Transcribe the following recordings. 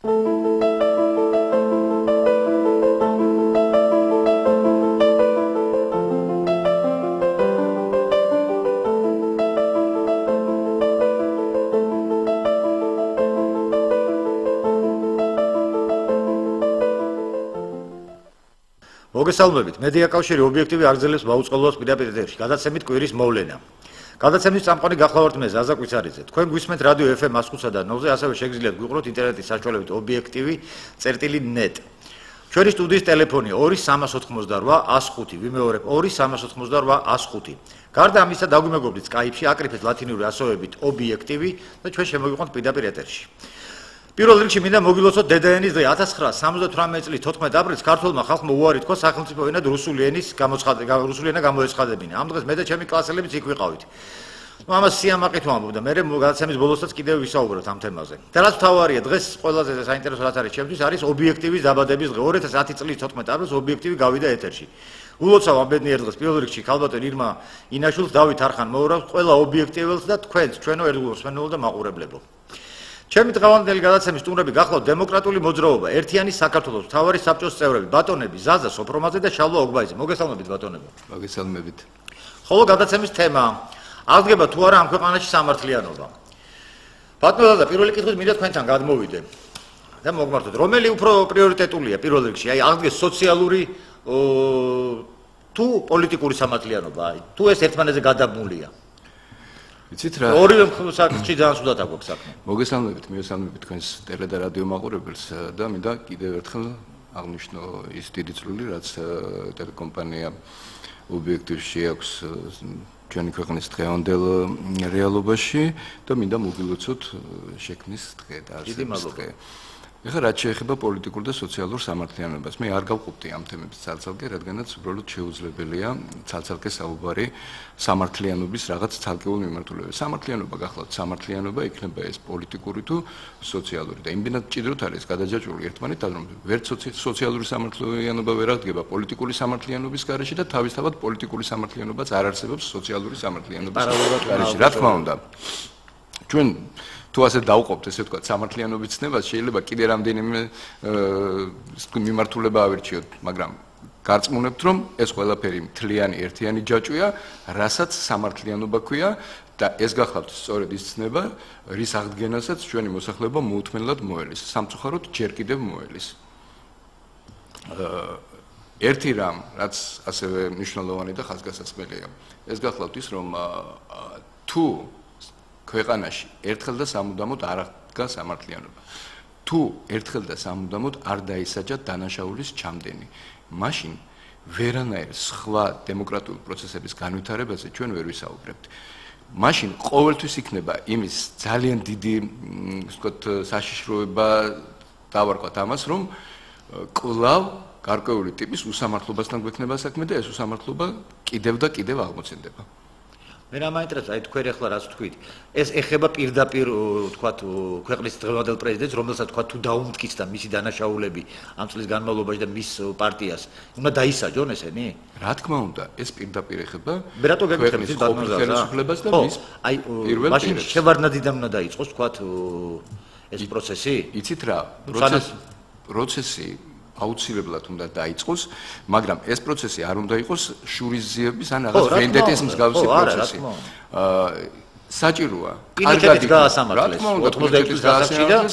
მოგესალმებით. მედია კავშირი ობიექტივი აგრძელებს მაუწყებლობას პირდაპირ ეთერში. გადაცემით კვირის მოვლენა. გადაცემის წამყვანი გახლავართ მე ზაზა კვიცარიძე. თქვენ გვისმენთ რადიო FM 105 და 9-ზე, ასევე შეგიძლიათ გვიყუროთ ინტერნეტის საშუალებით obiektivi.net. ჩვენი სტუდიის ტელეფონი 2388 105, ვიმეორებ 2388 105. გარდა ამისა, დაგვიმეგობრდით Skype-ში, აკრიფეთ ლათინური ასოებით obiektivi და ჩვენ შემოვიყვანთ პირდაპირ ეთერში. პირველ რიგში მინდა მოგილოცოთ დედაენის დღე 1978 წლის 14 აპრილს ქართულმა ხალხმა უარი თქვა სახელმწიფო ენად რუსული ენა გამოეცხადებინა. ამ დღეს მე და ჩემი კლასელებიც იქ ვიყავით. ამას სიამაყით ვამბობ და მე გადაცემის ბოლოსაც კიდევ ვისაუბროთ ამ თემაზე. და რაც თავარია, დღეს ყველაზე საინტერესო რაც არის ჩემთვის არის obiektivis დაბადების დღე. 2010 წლის 14 აპრილს obiektivi გავიდა ეთერში. ულოცავ ამ ბედნიერ დღეს პირველ რიგში ქალბატონ ირმა ინაშვილს, დავით არხან მოურავს, ყველა obiektivelს და თქვენს, ჩვენო ერთგულსმენელო და მაყურებლებო. ჩემი დღევანდელი გადაცემის სტუმრები გახლავთ დემოკრატიული მოძრაობა, ერთიანი საქართველოს მთავარი საბჭოს წევრები, ბატონები ზაზა სოფრომაძე და შალვა ოგბაიძე. მოგესალმებით ბატონებო. მოგესალმებით. ხოლო გადაცემის თემა აღდგება თუ არა ამ ქვეყანაში სამართლიანობა. ბატონო ზაზა, პირველი კითხვით მინდა თქვენთან გადმოვიდე და მოგმართოთ, რომელი უფრო პრიორიტეტულია პირველ რიგში, აი აღდგეს სოციალური თუ პოლიტიკური სამართლიანობა, თუ ეს ერთმანეთზე გადაბმულია. იცით რა? ორივე საკითხი ძალიან სულად აქვს საქმე. მოგესალმებით, მიესალმებით თქვენს ტელე და რადიო მაყურებელს და მინდა კიდევ ერთხელ აღნიშნო ის დიდი წვლილი, რაც ტელეკომპანია obiektivში აქვს ჩვენი ქვეყნის დღევანდელ რეალობაში და მინდა მოგილოცოთ შექმნის დღე და არსების დღე. ეხლა რაც შეეხება პოლიტიკურ და სოციალურ სამართლიანობას, მე არ გავყოფდი ამ თემებს ცალ-ცალკე, რადგანაც უბრალოდ შეუძლებელია ცალ-ცალკე საუბარი სამართლიანობის რაღაც ცალკეულ მიმართულებაზე. სამართლიანობა გახლავთ სამართლიანობა, იქნება ეს პოლიტიკური თუ სოციალური და იმდენად ჭიდროთ არის გადაჯაჭვული ერთმანეთთან, რომ ვერც სოციალური სამართლიანობა ვერ აღდგება პოლიტიკური სამართლიანობის გარეშე და თავისთავად პოლიტიკური სამართლიანობაც არ არსებობს სოციალური სამართლიანობის გარეშე. რა თქმა უნდა, ჩვენ თუ ასე დავყოფთ, ესე ვთქვათ, სამართლიანობის ცნებას, შეიძლება კიდე რამდენიმე მიმართულება ავირჩიოთ, მაგრამ გარწმუნებთ, რომ ეს ყველაფერი მთლიანი ერთიანი ჯაჭვია, რასაც სამართლიანობა ქვია და ეს გახლავთ სწორედ ის ცნება, რის აღდგენასაც ჩვენი მოსახლეობა მოუთმენლად მოელის, სამწუხაროდ ჯერ კიდევ მოელის. ერთი რამ, რაც ასევე მნიშვნელოვანი და ხაზგასაცმელია, ეს გახლავთ ის, რომ თუ ქვეყანაში ერთხელ და სამუდამოდ არ აღდგა სამართლიანობა. თუ ერთხელ და სამუდამოდ არ დაისაჯა დანაშაულის ჩამდენი, მაშინ ვერანაირ სხვა დემოკრატიული პროცესების განვითარებაზე ჩვენ ვერ ვისაუბრებთ. მაშინ ყოველთვის იქნება იმის ძალიან დიდი, ვთქვათ, საშიშროება დავარქვათ ამას, რომ კვლავ გარკვეული ტიპის უსამართლობასთან გვექნება საქმე და ეს უსამართლობა კიდევ და კიდევ აღმოცენდება. მე რა მაინტერესებს, აი თქვენ ახლა რაც თქვით, ეს ეხება პირდაპირ, ვთქვათ, ქვეყნის დღევანდელ პრეზიდენტს, რომელსაც ვთქვათ, თუ დაუმტკიცდა მისი დანაშაულები ამ წლის განმავლობაში და მის პარტიას, უნდა დაისაჯონ ესენი? რა თქმა უნდა, ეს პირდაპირ ეხება ქვეყნის ხელისუფლებას და მის პირველ პირებს. მაშინ შევარდნადიდან უნდა დაიწყოს, ვთქვათ, ეს პროცესი? იცით რა? პროცესი აუცილებლად უნდა დაიწყოს, მაგრამ ეს პროცესი არ უნდა იყოს შურისძიების ან რაღაც ვენდეტის მსგავსი პროცესი. საჭიროა კარგად გაასამართლეს 86 წლის დასაწყისში და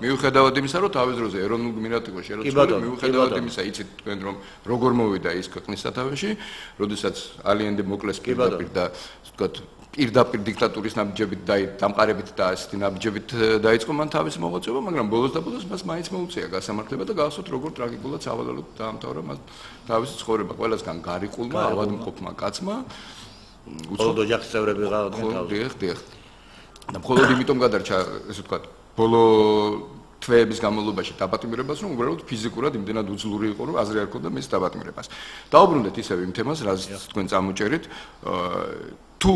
მიუხედავად იმისა, რომ თავის დროზე ეროვნულ გმირატიკოს შეროცხული, მიუხედავად იმისა, იცით თქვენ რომ როგორ მოვიდა ის ქვეყნის სათავეში, როდესაც ალიანდი მოკლეს პირდაპირ და ვთქვათ პირდაპირ დიქტატურის ნაბიჯებით დამყარებით და ასეთი ნაბიჯებით დაიწყო მან თავის მოღვაწეობა, მაგრამ ბოლოს და ბოლოს მას მაინც მოუწია გასამართლება და გახსოვთ როგორ ტრაგიკულად სავალალოდ დაამთავრა მას თავისი ცხოვრება. ყველასგან გარიყულმა, ავადმყოფმა კაცმა უცხო ოჯახის წევრები გავადგენ თავს. დიახ. და მხოლოდ იმიტომ გადარჩა, ესე ვთქვათ, ბოლო თვეების განმავლობაში დაპატიმრებას, რომ უბრალოდ ფიზიკურად იმდენად უძლური იყო, რომ აზრი არ ჰქონდა მის დაპატიმრებას. დაუბრუნდეთ ისევ იმ თემას, რაც თქვენ წამოჭერით, თუ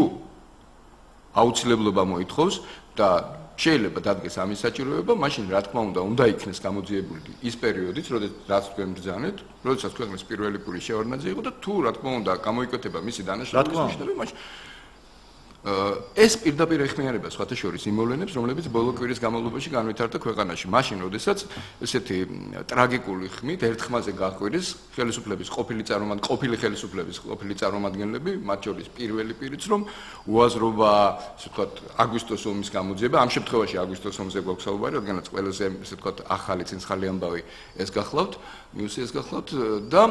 აუცილებლობა მოითხოვს და შეიძლება დადგეს ამის საჭიროება, მაშინ რა თქმა უნდა იქნეს გამოძიებული ის პერიოდიც, როდესაც თქვენ ბრძანეთ, როდესაც ქვეყნის პირველი პური შევარდნაძე იყო და თუ რა თქმა უნდა გამოიკვეთება მისი დანაშაულის ნიშნები, მაშინ ეს პირდაპირ ეხმიანება სხვათა შორის იმ მოვლენებს, რომლებიც ბოლო კვირის განმავლობაში განვითარდა ქვეყანაში. მაშინ, როდესაც ესეთი ტრაგიკული ხმით ერთ ხმაზე გაჰკვირის ხელისუფლების ყოფილი ხელისუფლების ყოფილი წარმომადგენლები, მათ შორის პირველი პირიც, რომ უაზრობა, ასე ვთქვათ, აგვისტოს ომის გამოძიება, ამ შემთხვევაში აგვისტოს ომზე გვაქვს საუბარი, რადგანაც ყველაზე, ასე ვთქვათ, ახალი წინსხალი ამბავი ეს გახლავთ, ნიუსი ეს გახლავთ და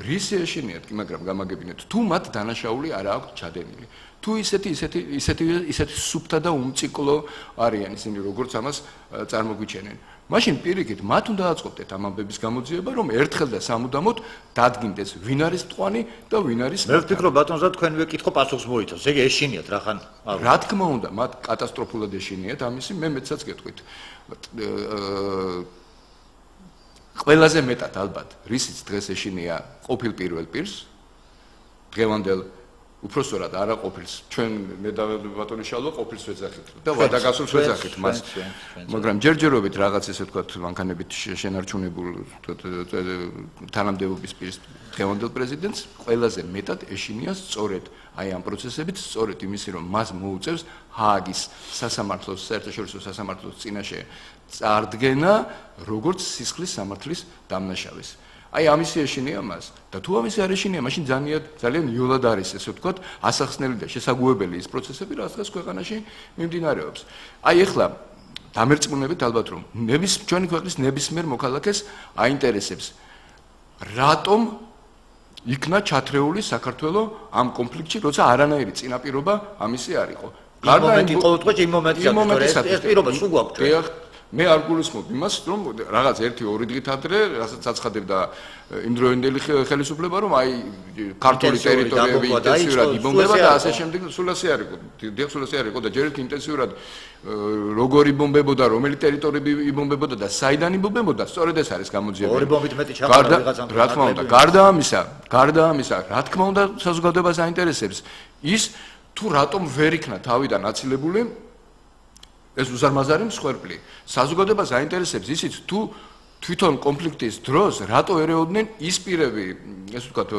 რისი ეშინიათ, მაგრამ გამაგებინეთ, თუ მათ დანაშაული არ აქვს ჩადენილი. თუ ისეთი სუფთა და უმციკლო არიან ისინი, როგორც ამას წარმოგვიჩენენ. მაშინ პირიქით, მათ უნდა აწყობდეთ ამ ამბების გამოძიება, რომ ერთხელ და სამუდამოდ დადგინდეს, ვინ არის მტყვანი და ვინ არის. მე ვფიქრობ, ბატონო, თქვენ ვეკითხო პასუხს მოიცავს. ეგ ეშინიათ რახან? რა თქმა უნდა, მათ კატასტროფულად ეშინიათ ამისი, მე მეცაც გეტყვით. ყველაზე მეტად ალბათ, რისიც დღეს ეშინია ყოფილ პირველ პირს, დღევანდელ უпроსტად არა ყოფილს. ჩვენ მე და ბატონი შალვა ყოფილს ვეძახით და ვადაგასულს ვეძახით მას. მაგრამ ჯერჯერობით რაღაც ესე ვთქვათ, მანქანებით შენარჩუნებულ თანამდებობის პირს დღევანდელ პრეზიდენტს ყველაზე მეტად ეშინია სწორედ აი ამ პროცესებით, სწორედ იმისი, რომ მას მოუწევს ჰააგის სასამართლოს, საერთაშორისო სასამართლოს წინაშე წარდგენა, როგორც სისხლის სამართლის დამნაშავის. აი ამისი ეშინია მას და თუ ამისი არ ეშინია, მაშინ ძალიან იოლად არის ესე ვთქვათ, ასახსნელი და შესაგვევებელი ის პროცესები, რაც დღეს ქვეყანაში მიმდინარეობს. აი ეხლა დამერწმუნებით ალბათ რომ ჩვენი ქვეყნის ნებისმიერ მოქალაქეს აინტერესებს რატომ იქნა ჩათრეული საქართველოს ამ კონფლიქტში, როცა არანაირი წინაპირობა ამისი არ იყო. გარდა იმ მომენტში ეს პირობა სულ გვაქვს. მე არ გულისხმობ იმას, რომ რაღაც 1-2 დღით ადრე, რასაც აცხადებდა იმდროინდელი ხელისუფლება, რომ აი ქართული ტერიტორიები ინტენსიურად იბომბება და ასე შემდეგ, სულ ასე არ იყო. დიახ, სულ ასე არ იყო და ჯერ ერთი ინტენსიურად როგორ იბომბებოდა, რომელი ტერიტორიები იბომბებოდა და საიდან იბომბებოდა, სწორედ ეს არის გამოძიება. ორი ბომბით მეტი ჩაყარა ვიღაცამ. რა თქმა უნდა, გარდა ამისა, რა თქმა უნდა, საზოგადოებას აინტერესებს ის თუ რატომ ვერ იქნა თავიდან აცილებული ეს უზარმაზარი მსხვერპლი. საზოგადოებას აინტერესებს ისიც თუ თვითონ კონფლიქტის დროს რატო ერეოდნენ ის პირები, ესე ვთქვათ,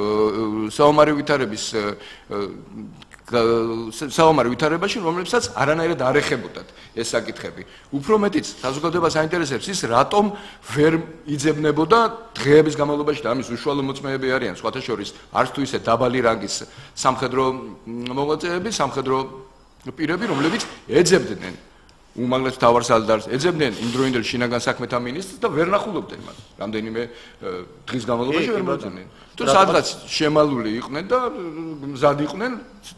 საომარი ვითარებაში, რომლებსაც არანაირად არ ეხებოდათ ეს საკითხები. უფრო მეტიც, საზოგადოებას აინტერესებს ის, რატომ ვერ იძებნებოდა დღეების განმავლობაში და ამის უშუალო მოწმეები არიან, სხვათა შორის, არც თუ ისე დაბალი რანგის სამხედრო მოღვაწეები, სამხედრო პირები, რომლებიც ეძებდნენ უმაღლეს მთავარ სალდარს, ეძებდნენ იმდროინდელ შინაგან საქმეთა მინისტრს და ვერ ნახულობდნენ მას. რამდენიმე დღის განმავლობაში ვერ მოძებდნენ. თუ სადღაც შემალული იყვნენ და მზად იყვნენ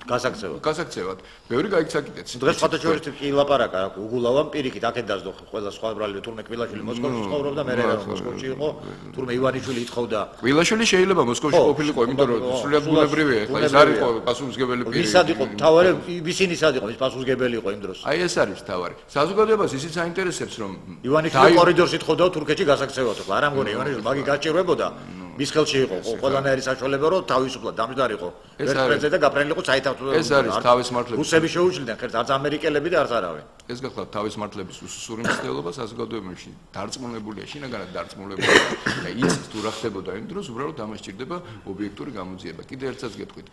გასაქცევად. ბევრი გაიქცაკიდეთ. დღეს ფოტოშორის კი ლაპარაკა, უგულავამ პირიქით აქეთ დაძდო ყველა სხვა ბრალი, თურმე კვილაშვილი მოსკოვში ცხოვრობდა, მე რა მოსკოვში იყო, თურმე ივანიშვილი ითხოვდა. კვილაშვილი შეიძლება მოსკოვში ყოფილიყო, იმიტომ რომ სრულიად ბუნებრივია, ეხლა ის არ იყო პასუხისმგებელი პირი. ვისად იყო მთავარი, ვისინი სად იყო, ის პასუხისმგებელი იყო იმ დროს. აი ეს არის მთავარი. საზოგადოებას ისიც აინტერესებს, რომ ივანიშვილი კორიდორს ითხოვდა თურქეთში გასაქცევად. არა მგონი ივანიშვილი მაგი გაჭირვებოდა. მის ხელში იყო ყველანაირი საშუალება, რომ თავისუფლად დამჯდარიყო. ერთფერზე და გაფრენილიყო საერთაშორისო. ეს არის თავის მართლების. რუსები შეუჩლდნენ ხელს, არც ამერიკელები და არც არავინ. ეს გახლავთ თავის მართლების უსუსური მცდელობა საზოგადოებაში დარწმუნებულია, შინაგანად დარწმუნებულია და იცით თუ რა ხდებოდა იმ დროს, უბრალოდ ამას სჭირდება ობიექტური გამოძიება. კიდე ერთსაც გეტყვით.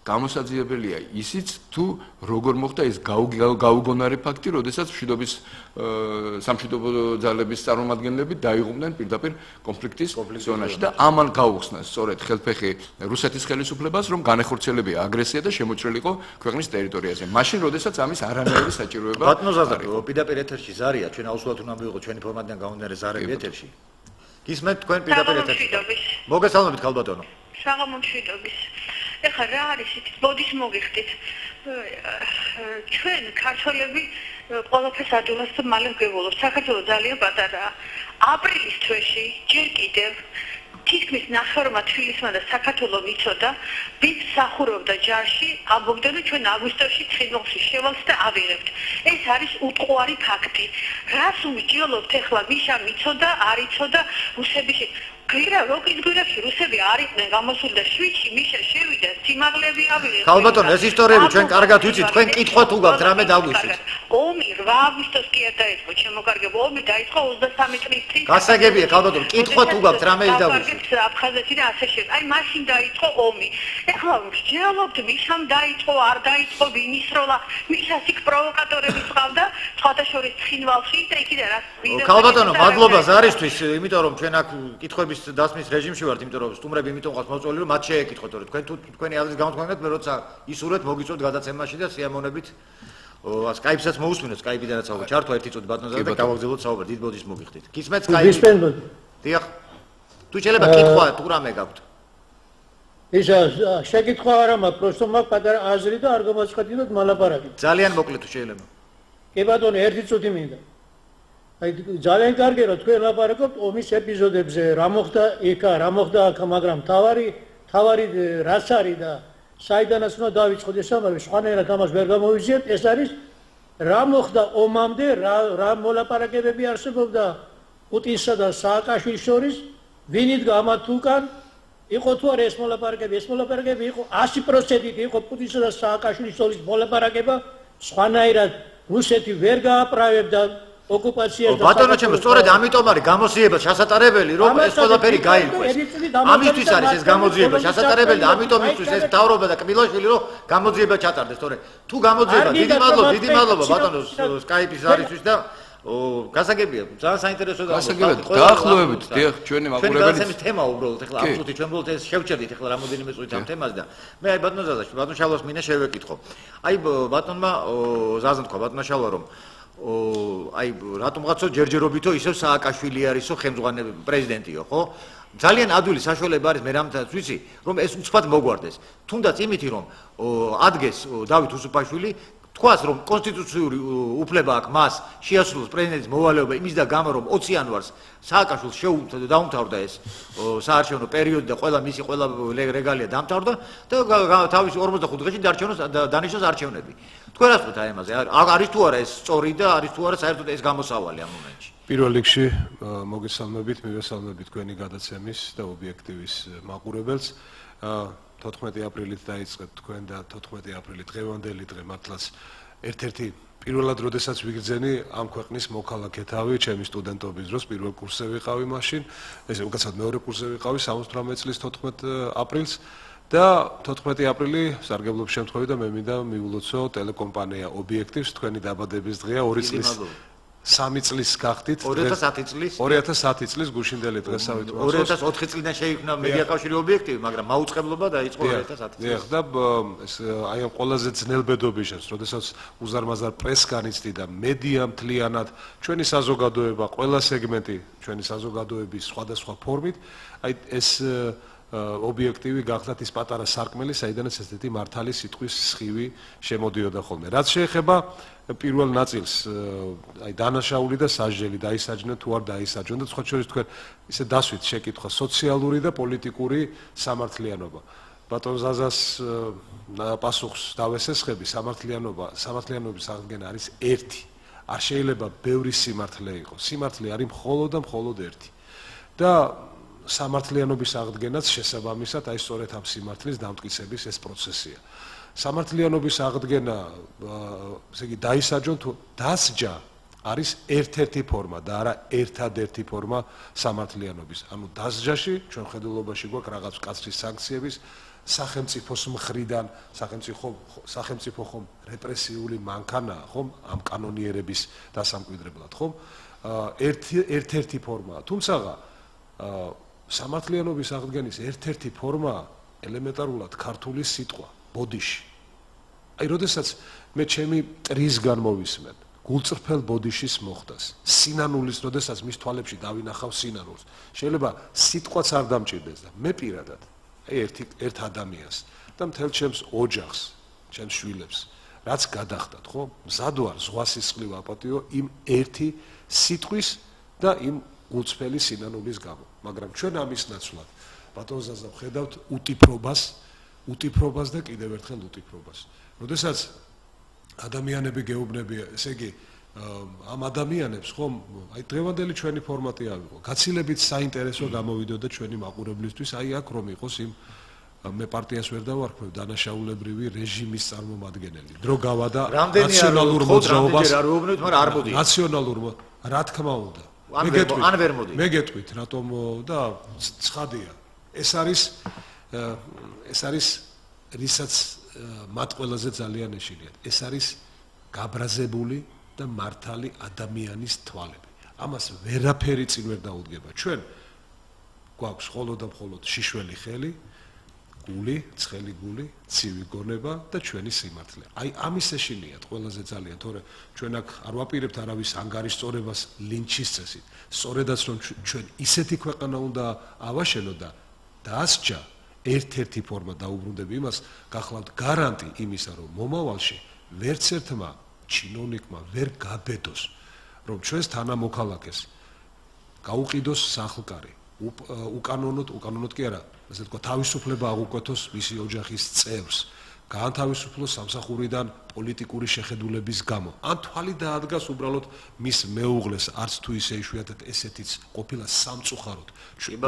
გამოსაძიებელია ისიც თუ როგორ მოხდა ეს გაუგონარი ფაქტი, როდესაც სამშვიდობო ძალების წარმომადგენლები დაიღუპნენ პირდაპირ კონფლიქტის ზონაში და ამან გაუხსნა სწორედ ხელფეხი რუსეთის ხელისუფლებას, რომ განეხორციელებია აგრესია და შემოჭრილიყო ქვეყნის ტერიტორიაზე. მაშინ, როდესაც ამის არანაირი საჭიროება ბატონო ზაზარი, პირდაპირ ეთერში ზარია, ჩვენ აუცილებლად უნდა მივიღოთ ჩვენი ფორმატიდან გამომდინარე ზარები ეთერში. გისმენთ თქვენ პირდაპირ ეთერში. მოგესალმებით ქალბატონო. საღამომშვიდობის. ეხლა რა არის ის ბოდის მოგიხდით ჩვენ ქართველები ყველაფერს ადვილად მალე გვეულობთ. საქართველოს ძალიან პატარაა. აპრილის თვეში ჯერ კიდევ თითქმის ნახევრმა თბილისმა და საქართველოს იცოდა, ვინც მსახურობდა ჯარში, ამბობდნენ, რომ ჩვენ აგვისტოში ცხინვალში შევალთ და ავიღებთ. ეს არის უტყუარი ფაქტი. რას ვიმსჯელობთ ეხლა, ვიშა მიცოდა, არ იცოდა, რუსების გირა როკის გვირაბში რუსები არ იყვნენ გამოსული და შვიდში მიშა შევიდა სიმაღლეები ავიღეს. ქალბატონო, ეს ისტორიები ჩვენ კარგად ვიცით, თქვენ კითხვა თუ გაქვთ რამე დაგვისვით. ომი 8 აგვისტოს კი არ დაიწყო, შემოგარგებო, ომი დაიწყო 23 წლის წინ. გასაგებია ქალბატონო, კითხვა თუ გაქვთ რამე დაგვისვით. აფხაზეთი და ასე შემდეგ. აი მაშინ დაიწყო ომი. ეხლა ვსჯელობთ, მიშამ დაიწყო, არ დაიწყო, ვინის როლა, მიშას იქ პროვოკატორები ყავდა, სხვათა შორის ცხინვალში და იქიდან რაც ვიზა. ქალბატონო, მადლობა ზარისთვის, იმიტომ რომ ჩვენ აქ კითხვების დასმის რეჟიმში ვართ, იმიტომ რომ სტუმრები იმიტომ ყავს მოწვეული, რომ მათ შეეკითხოთ, რომ თქვენ თუ თქვენი აზრის გამოთქვამით, მე როცა ისურვეთ, მოგიწვევთ გადაცემაში და სიამოვნებით Skype-საც მოусმინოთ, Skype-დანაც საუბარი. ჩართვა ერთი წუთი ბატონზე და გავაგზავნოთ საუბარი. დიდ ბოდიშს მოგიხდით. გისმენთ Skype-ი? დიახ. თუ შეიძლება კითხვა თუ რამე გაქვთ. ისა შეკითხვა არა მაქვს, просто მაქვს პატარა აზრი და არ გამაცხადოთ მალაპარაკი. ძალიან მოკლედ თუ შეიძლება. კი ბატონო, ერთი წუთი მინდა. აი ძალიან კარგი რომ თქვენ ლაპარაკობთ ომის ეპიზოდებზე, რა მოხდა იქა, რა მოხდა აქ, მაგრამ თავარი რაც არის და საიდანაც უნდა დავიწყოთ ეს ამბავი, სხვანაირად ამას ვერ გამოვიზიართ, ეს არის რა მოხდა ომამდე, რა მოლაპარაკებები არსებობდა პუტინსა და სააკაშვილის შორის, ვინ იდგა ამათ უკან, იყო თუ არა ეს მოლაპარაკები იყო 100%-ით იყო პუტინსა და სააკაშვილის შორის მოლაპარაკება, სხვანაირად რუსეთი ვერ გააправებდა ოკუპაციას და ბატონო ჩემო, სწორედ ამიტომ არის გამოძიება ჩასატარებელი, რომ ეს ყველაფერი გაირკვეს. ამისთვის არის ეს გამოძიება ჩასატარებელი და ამიტომ ისთვის ეს მთავრობა და კბილაშვილი რომ გამოძიება ჩატარდეს, სწორედ. თუ გამოძიება, დიდი მადლობა ბატონო Skype-ის არისთვის და გასაგებია, ძალიან საინტერესო და გასაგებია, დაახლოებით, დიახ, ჩვენი მაყურებელი. ჩვენ გადაცემის თემა უბრალოდ ახლა ამ წუთი ჩვენ უბრალოდ ეს შევჭერდით ახლა რამოდენიმე წუთით ამ თემას და მე აი ბატონო ზაზაში, ბატონ შალვას მინდა შევეკითხო. აი ბატონმა ზაზამ თქვა ბატონმა შალვა რომ აი რატომღაცო ჯერჯერობითო ისევ სააკაშვილი არისო ხელმძღვანელი პრეზიდენტიო, ხო? ძალიან ადვილი საშუალება არის მე რამთაც ვიცი, რომ ეს უცბად მოგვარდეს. თუნდაც იმითი რომ ადგეს დავით უსუფაშვილი თქვას რომ კონსტიტუციური უფლება აქვს მას შეასრულოს პრეზიდენტის მოვალეობა იმის და გამო რომ 20 იანვარს სააკაშვილს დაუმთავრდა ეს საარჩევნო პერიოდი და მისი ყველა რეგალია დამთავრდა და თავის 45 დღეში დანიშნოს არჩევნები. თქვენ რა ვთქვით აი ამაზე? არის თუ არა ეს სწორი და არის თუ არა საერთოდ ეს გამოსავალი ამ მომენტში? პირველ რიგში მოგესალმებით, მივესალმებით თქვენი გადაცემის და ობიექტივის მაყურებელს. 14 აპრილით დაიწყეთ თქვენ და 14 აპრილი დღევანდელი დღე მართლაც ერთ-ერთი პირველად როდესაც ვიგრძენი ამ ქვეყნის მოქალაქე თავი, ჩემი სტუდენტობის დროს პირველ კურსზე ვიყავი მაშინ, ესე უკაცრავად მეორე კურსზე ვიყავი 78 წლის 14 აპრილს და 14 აპრილი სარგებლობის შემთხვევით და მე მინდა მიულოცო ტელეკომპანია ობიექტივს, თქვენი დაბადების დღეა 2 წლის 3 წლის გახდით 2010 წლის გუშინდელი დღესავით 2004 წლიდან შეიქმნა მედიაკავშირი ობიექტივი, მაგრამ მაუწყებლობა დაიწყო 2010 წელს. დიახ და ეს აი ამ ყველაზე ძნელბედობის შემს, როდესაც უზარმაზარ პრესს განიცდი და მედია მთლიანად ჩვენი საზოგადოება, ყველა სეგმენტი ჩვენი საზოგადოების სხვადასხვა ფორმით, აი ეს ობიექტივი გახდათ ის პატარა სარკმელი, საიდანაც ესეთი მართალი სიტყვის სხივი შემოდიოდა ხოლმე. რაც შეეხება პირველ ნაწილს, აი დანაშაული და სასჯელი დაისაჯნენ თუ არ დაისაჯნენ და სხვა შორის თქვენ ისე დასვით შეკითხვა სოციალური და პოლიტიკური სამართლიანობა. ბატონ ზაზას პასუხს დავესესხები, სამართლიანობის აღდგენა არის ერთი. არ შეიძლება ბევრი სიმართლე იყოს. სიმართლე არის მხოლოდ და მხოლოდ ერთი. და სამართლიანობის აღდგენაც შესაბამისად აი სწორედ ამ სიმართლის დამტკიცების ეს პროცესია. სამართლიანობის აღდგენა, ესე იგი დაისაჯონ თუ დასჯა არის ერთ-ერთი ფორმა და არა ერთადერთი ფორმა სამართლიანობის. ანუ დასჯაში ჩვენ ხედულობაში გვაქვს რაღაც კაცრის სანქციების სახელმწიფოს მხრიდან, სახელმწიფო ხომ რეპრესიული მანქანაა, ხომ ამ კანონიერების დასამკვიდრებლად, ხომ? ერთ-ერთი ფორმაა. თუმცა სამართლიანობის აღდგენის ერთ-ერთი ფორმა ელემენტარულად ქართული სიტყვა ბოდიში. აი, როდესაც მე ჩემი ტრისგან მოვისმენ გულწრფელ ბოდიშის მოხდას, სინანულის, როდესაც მის თვალებში დავინახავ სინანულს, შეიძლება სიტყვაც არ დამჭირდეს და მე პირადად, აი ერთ ადამიანს და მთელ ჩემს ოჯახს, ჩემს შვილებს, რაც გადახდათ, ხო? მზად ვარ ზღვა სისხლი ვაპატიო იმ ერთი სიტყვის და იმ გულწრფელი სინანულის გამო. მაგრამ ჩვენ ამის ნაცვლად ბატონ ზაზა ვხედავთ უტიფრობას და კიდევ ერთხელ უტიფრობას. როდესაც ადამიანები გეუბნებიან, ესე იგი ამ ადამიანებს ხომ აი დღევანდელი ჩვენი ფორმატი ავიღო. გაცილებით საინტერესო გამოვიდოდა ჩვენი მაყურებლისთვის, აი აქ რომ იყოს იმ მე პარტიას ვერ დავარქვევ დანაშაულებრივი რეჟიმის წარმომადგენელი. დრო გავადა ნაციონალურ მოძრაობას. ნაციონალურ რა თქმა უნდა. მე გეტყვით რატომ და ცხადია. ეს არის რისაც მათ ყველაზე ძალიან ეშინიათ. ეს არის გაბრაზებული და მართალი ადამიანის თვალები. ამას ვერაფერი წინ ვერ დაუდგება. ჩვენ გვაქვს მხოლოდ და მხოლოდ შიშველი ხელი, გული, ცხელი გული, ცივი გონება და ჩვენი სიმართლე. აი ამის ეშინიათ ყველაზე ძალიან, თორე ჩვენ აქ არ ვაპირებთ არავის ანგარიშწორებას ლინჩის წესით. სწორედაც რომ ჩვენ ისეთი ქვეყანა უნდა ავაშენოთ და დაასჯა ერთ-ერთი ფორმა დაუბრუნდები იმას, გახლავთ გარანტი იმისა, რომ მომავალში ვერც ერთმა ჩინოვნიკმა ვერ გაბედოს, რომ ჩვენს თანამოქალაქეს გაუყიდოს სახლკარი, უკანონოდ კი არა, ასე თქვა, თავისუფლება აღუკვეთოს მისი ოჯახის წევრს, გაანთავისუფლოს სამსახურიდან პოლიტიკური შეხედულების გამო. ან თვალი დაადგას უბრალოდ მის მეუღლეს, არც თუ ისე იშვიათად ესეთიც ყოფილა სამწუხაროდ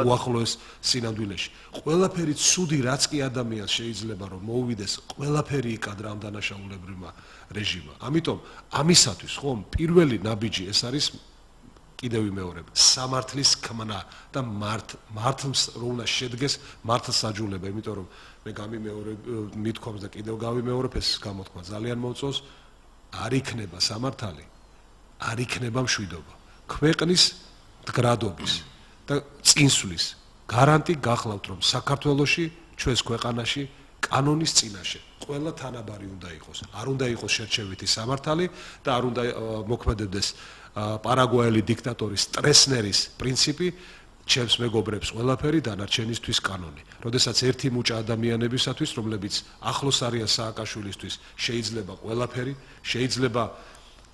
უახლოეს სინამდვილეში. ყველაფერი ცუდი რაც კი ადამიანს შეიძლება რომ მოუვიდეს, ყველაფერი იკადრა ამ დანაშაულებრივმა რეჟიმმა. ამიტომ ამისათვის ხომ პირველი ნაბიჯი ეს არის კიდევ ვიმეორებ, სამართლის ქმნა და მართლს რო უნდა შედგეს მართლსაჯულება, იმიტომ რომ მე მithქვამს და კიდევ გავიმეორებ, ეს გამოთქმა ძალიან მომწონს, არ იქნება სამართალი, არ იქნება მშვიდობა. ქვეყნის მდგრადობის და წინსვლის გარანტი გახლავთ, რომ საქართველოში, ჩვენს ქვეყანაში კანონის წინაშე ყველა თანაბარი უნდა იყოს. არ უნდა იყოს შერჩევითი სამართალი და არ უნდა მოქმედებდეს პარაგვაელი დიქტატორის სტრესნერის პრინციპი, ჩემს მეგობრებს ყველაფერი დანარჩენისთვის კანონი. როდესაც ერთი მუჭა ადამიანებისათვის, რომლებიც ახლოს არიან სააკაშვილისთვის, შეიძლება ყველაფერი, შეიძლება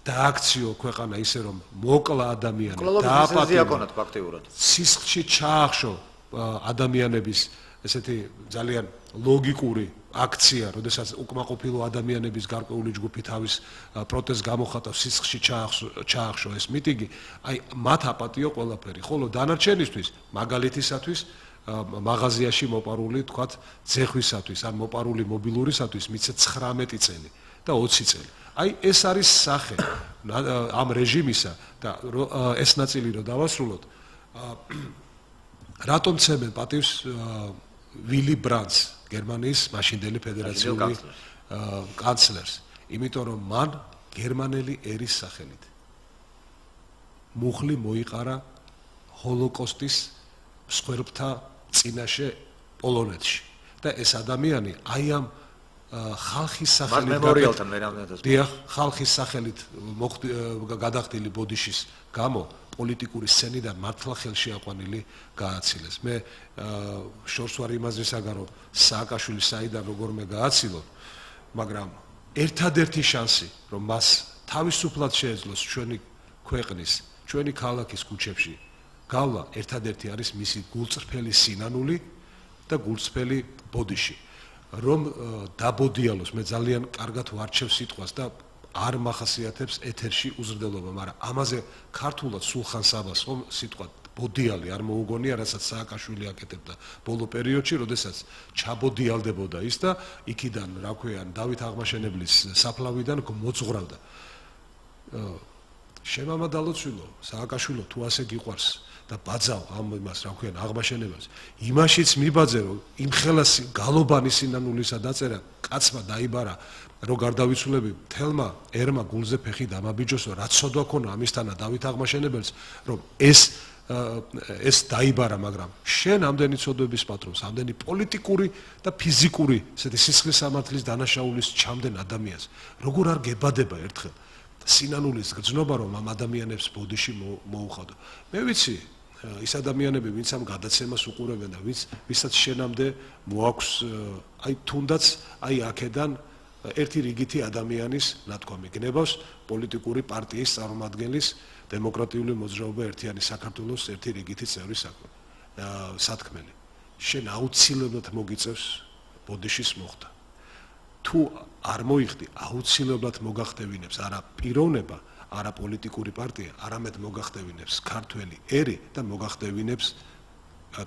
დააქციო ქვეყანა ისე რომ მოკლა ადამიანი, დააპატიმროს ფაქტიურად. სისხლში ჩაახშო ადამიანების ესეთი ძალიან ლოგიკური აქცია, როდესაც უკმაყოფილო ადამიანების გარკვეული ჯგუფი თავის პროტესტს გამოხატავს, სისხლში ჩაახშო ეს მიტინგი, აი მათ აპატიო ყველაფერი. ხოლო დანარჩენისთვის, მაგალითისათვის, მაღაზიაში მოპარული, თქვათ, ძეხვისათვის, ან მოპარული მობილურისათვის მიცე 19 წელი და 20 წელი. აი ეს არის სახე ამ რეჟიმისა და ეს ნაწილი რო დავასრულოთ, რატომ ცემენ პატივს ვილი ბრანდს, გერმანიის მაშინდელი ფედერაციული კანცლერს, იმიტომ რომ მან გერმანელი ერის სახელით მუხლი მოიყარა ჰოლოკოსტის მსხვერპლთა წინაშე პოლონეთში და ეს ადამიანი აი ამ ხალხის სახელით ხალხის სახელით გადახდილი ბოდიშის გამო პოლიტიკური სცენიდან მართლა ხელშეაყვანილი გააცილეს. მე შორს ვარ იმაზე საგარო სააკაშვილი საიდან როგორმე გააცილონ, მაგრამ ერთადერთი შანსი, რომ მას თავისუფლად შეეძლოს ჩვენი ქვეყნის, ჩვენი ქალაქის ქუჩებში გავლა, ერთადერთი არის მისი გულწრფელი სინანული და გულწრფელი ბოდიში. რომ დაბოდიალოს, მე ძალიან კარგად ვარჩევ სიტყვას და არ მახასიათებს ეთერში უზრდელობა, მაგრამ ამაზე ქართულად სულხან საბას ხომ სიტყვა ბოდიალი არ მოუგონია, რასაც სააკაშვილი აკეთებდა ბოლო პერიოდში, როდესაც ჩაბოდიალდებოდა ის და იქიდან, რა ქვია, დავით აღმაშენებლის საფლავიდან მოძღრავდა. შემამადალო ცვილო, სააკაშვილო თუ ასე გიყვარს და ბაძავ ამ იმას, რა ქვია, აღმაშენებას, იმაშიც მიბაძე, რომ იმ ხელას გალობანი სინანულისა დაწერა, კაცმა დაიბარა, რო გარდავიცვლები, თელმა ერმა გულზე ფეხი დამაბიჯოსო, რაც სოდვა ქონა ამისთანა დავით აღმაშენებელს, რომ ეს დაიბარა, მაგრამ შენ ამდენი ცოდვების პატრონს, ამდენი პოლიტიკური და ფიზიკური, ესეთი სისხლის სამართლის დანაშაულის ჩამდენ ადამიანს, როგორ არ გებადება ერთხელ სინანულის გრძნობა, რომ ამ ადამიანებს ბოდიში მოუხადო. მე ვიცი, ის ადამიანები, ვინც ამ გადაცემას უყურებენ და ვისაც შენამდე მოაქვს, აი თუნდაც აი აქედან ერთი რიგითი ადამიანის, ნათქვამი გნებავს პოლიტიკური პარტიის წარმომადგენლის დემოკრატიული მოძრაობა ერთიანი საქართველოს ერთი რიგითი წევრის სათქმელი. შენ აუცილებლად მოგიწევს ბოდიშის მოხდა. თუ არ მოიხდი, აუცილებლად მოგახდევინებს არა პიროვნება, არა პოლიტიკური პარტია, არამედ მოგახდევინებს ქართველი ერი და მოგახდევინებს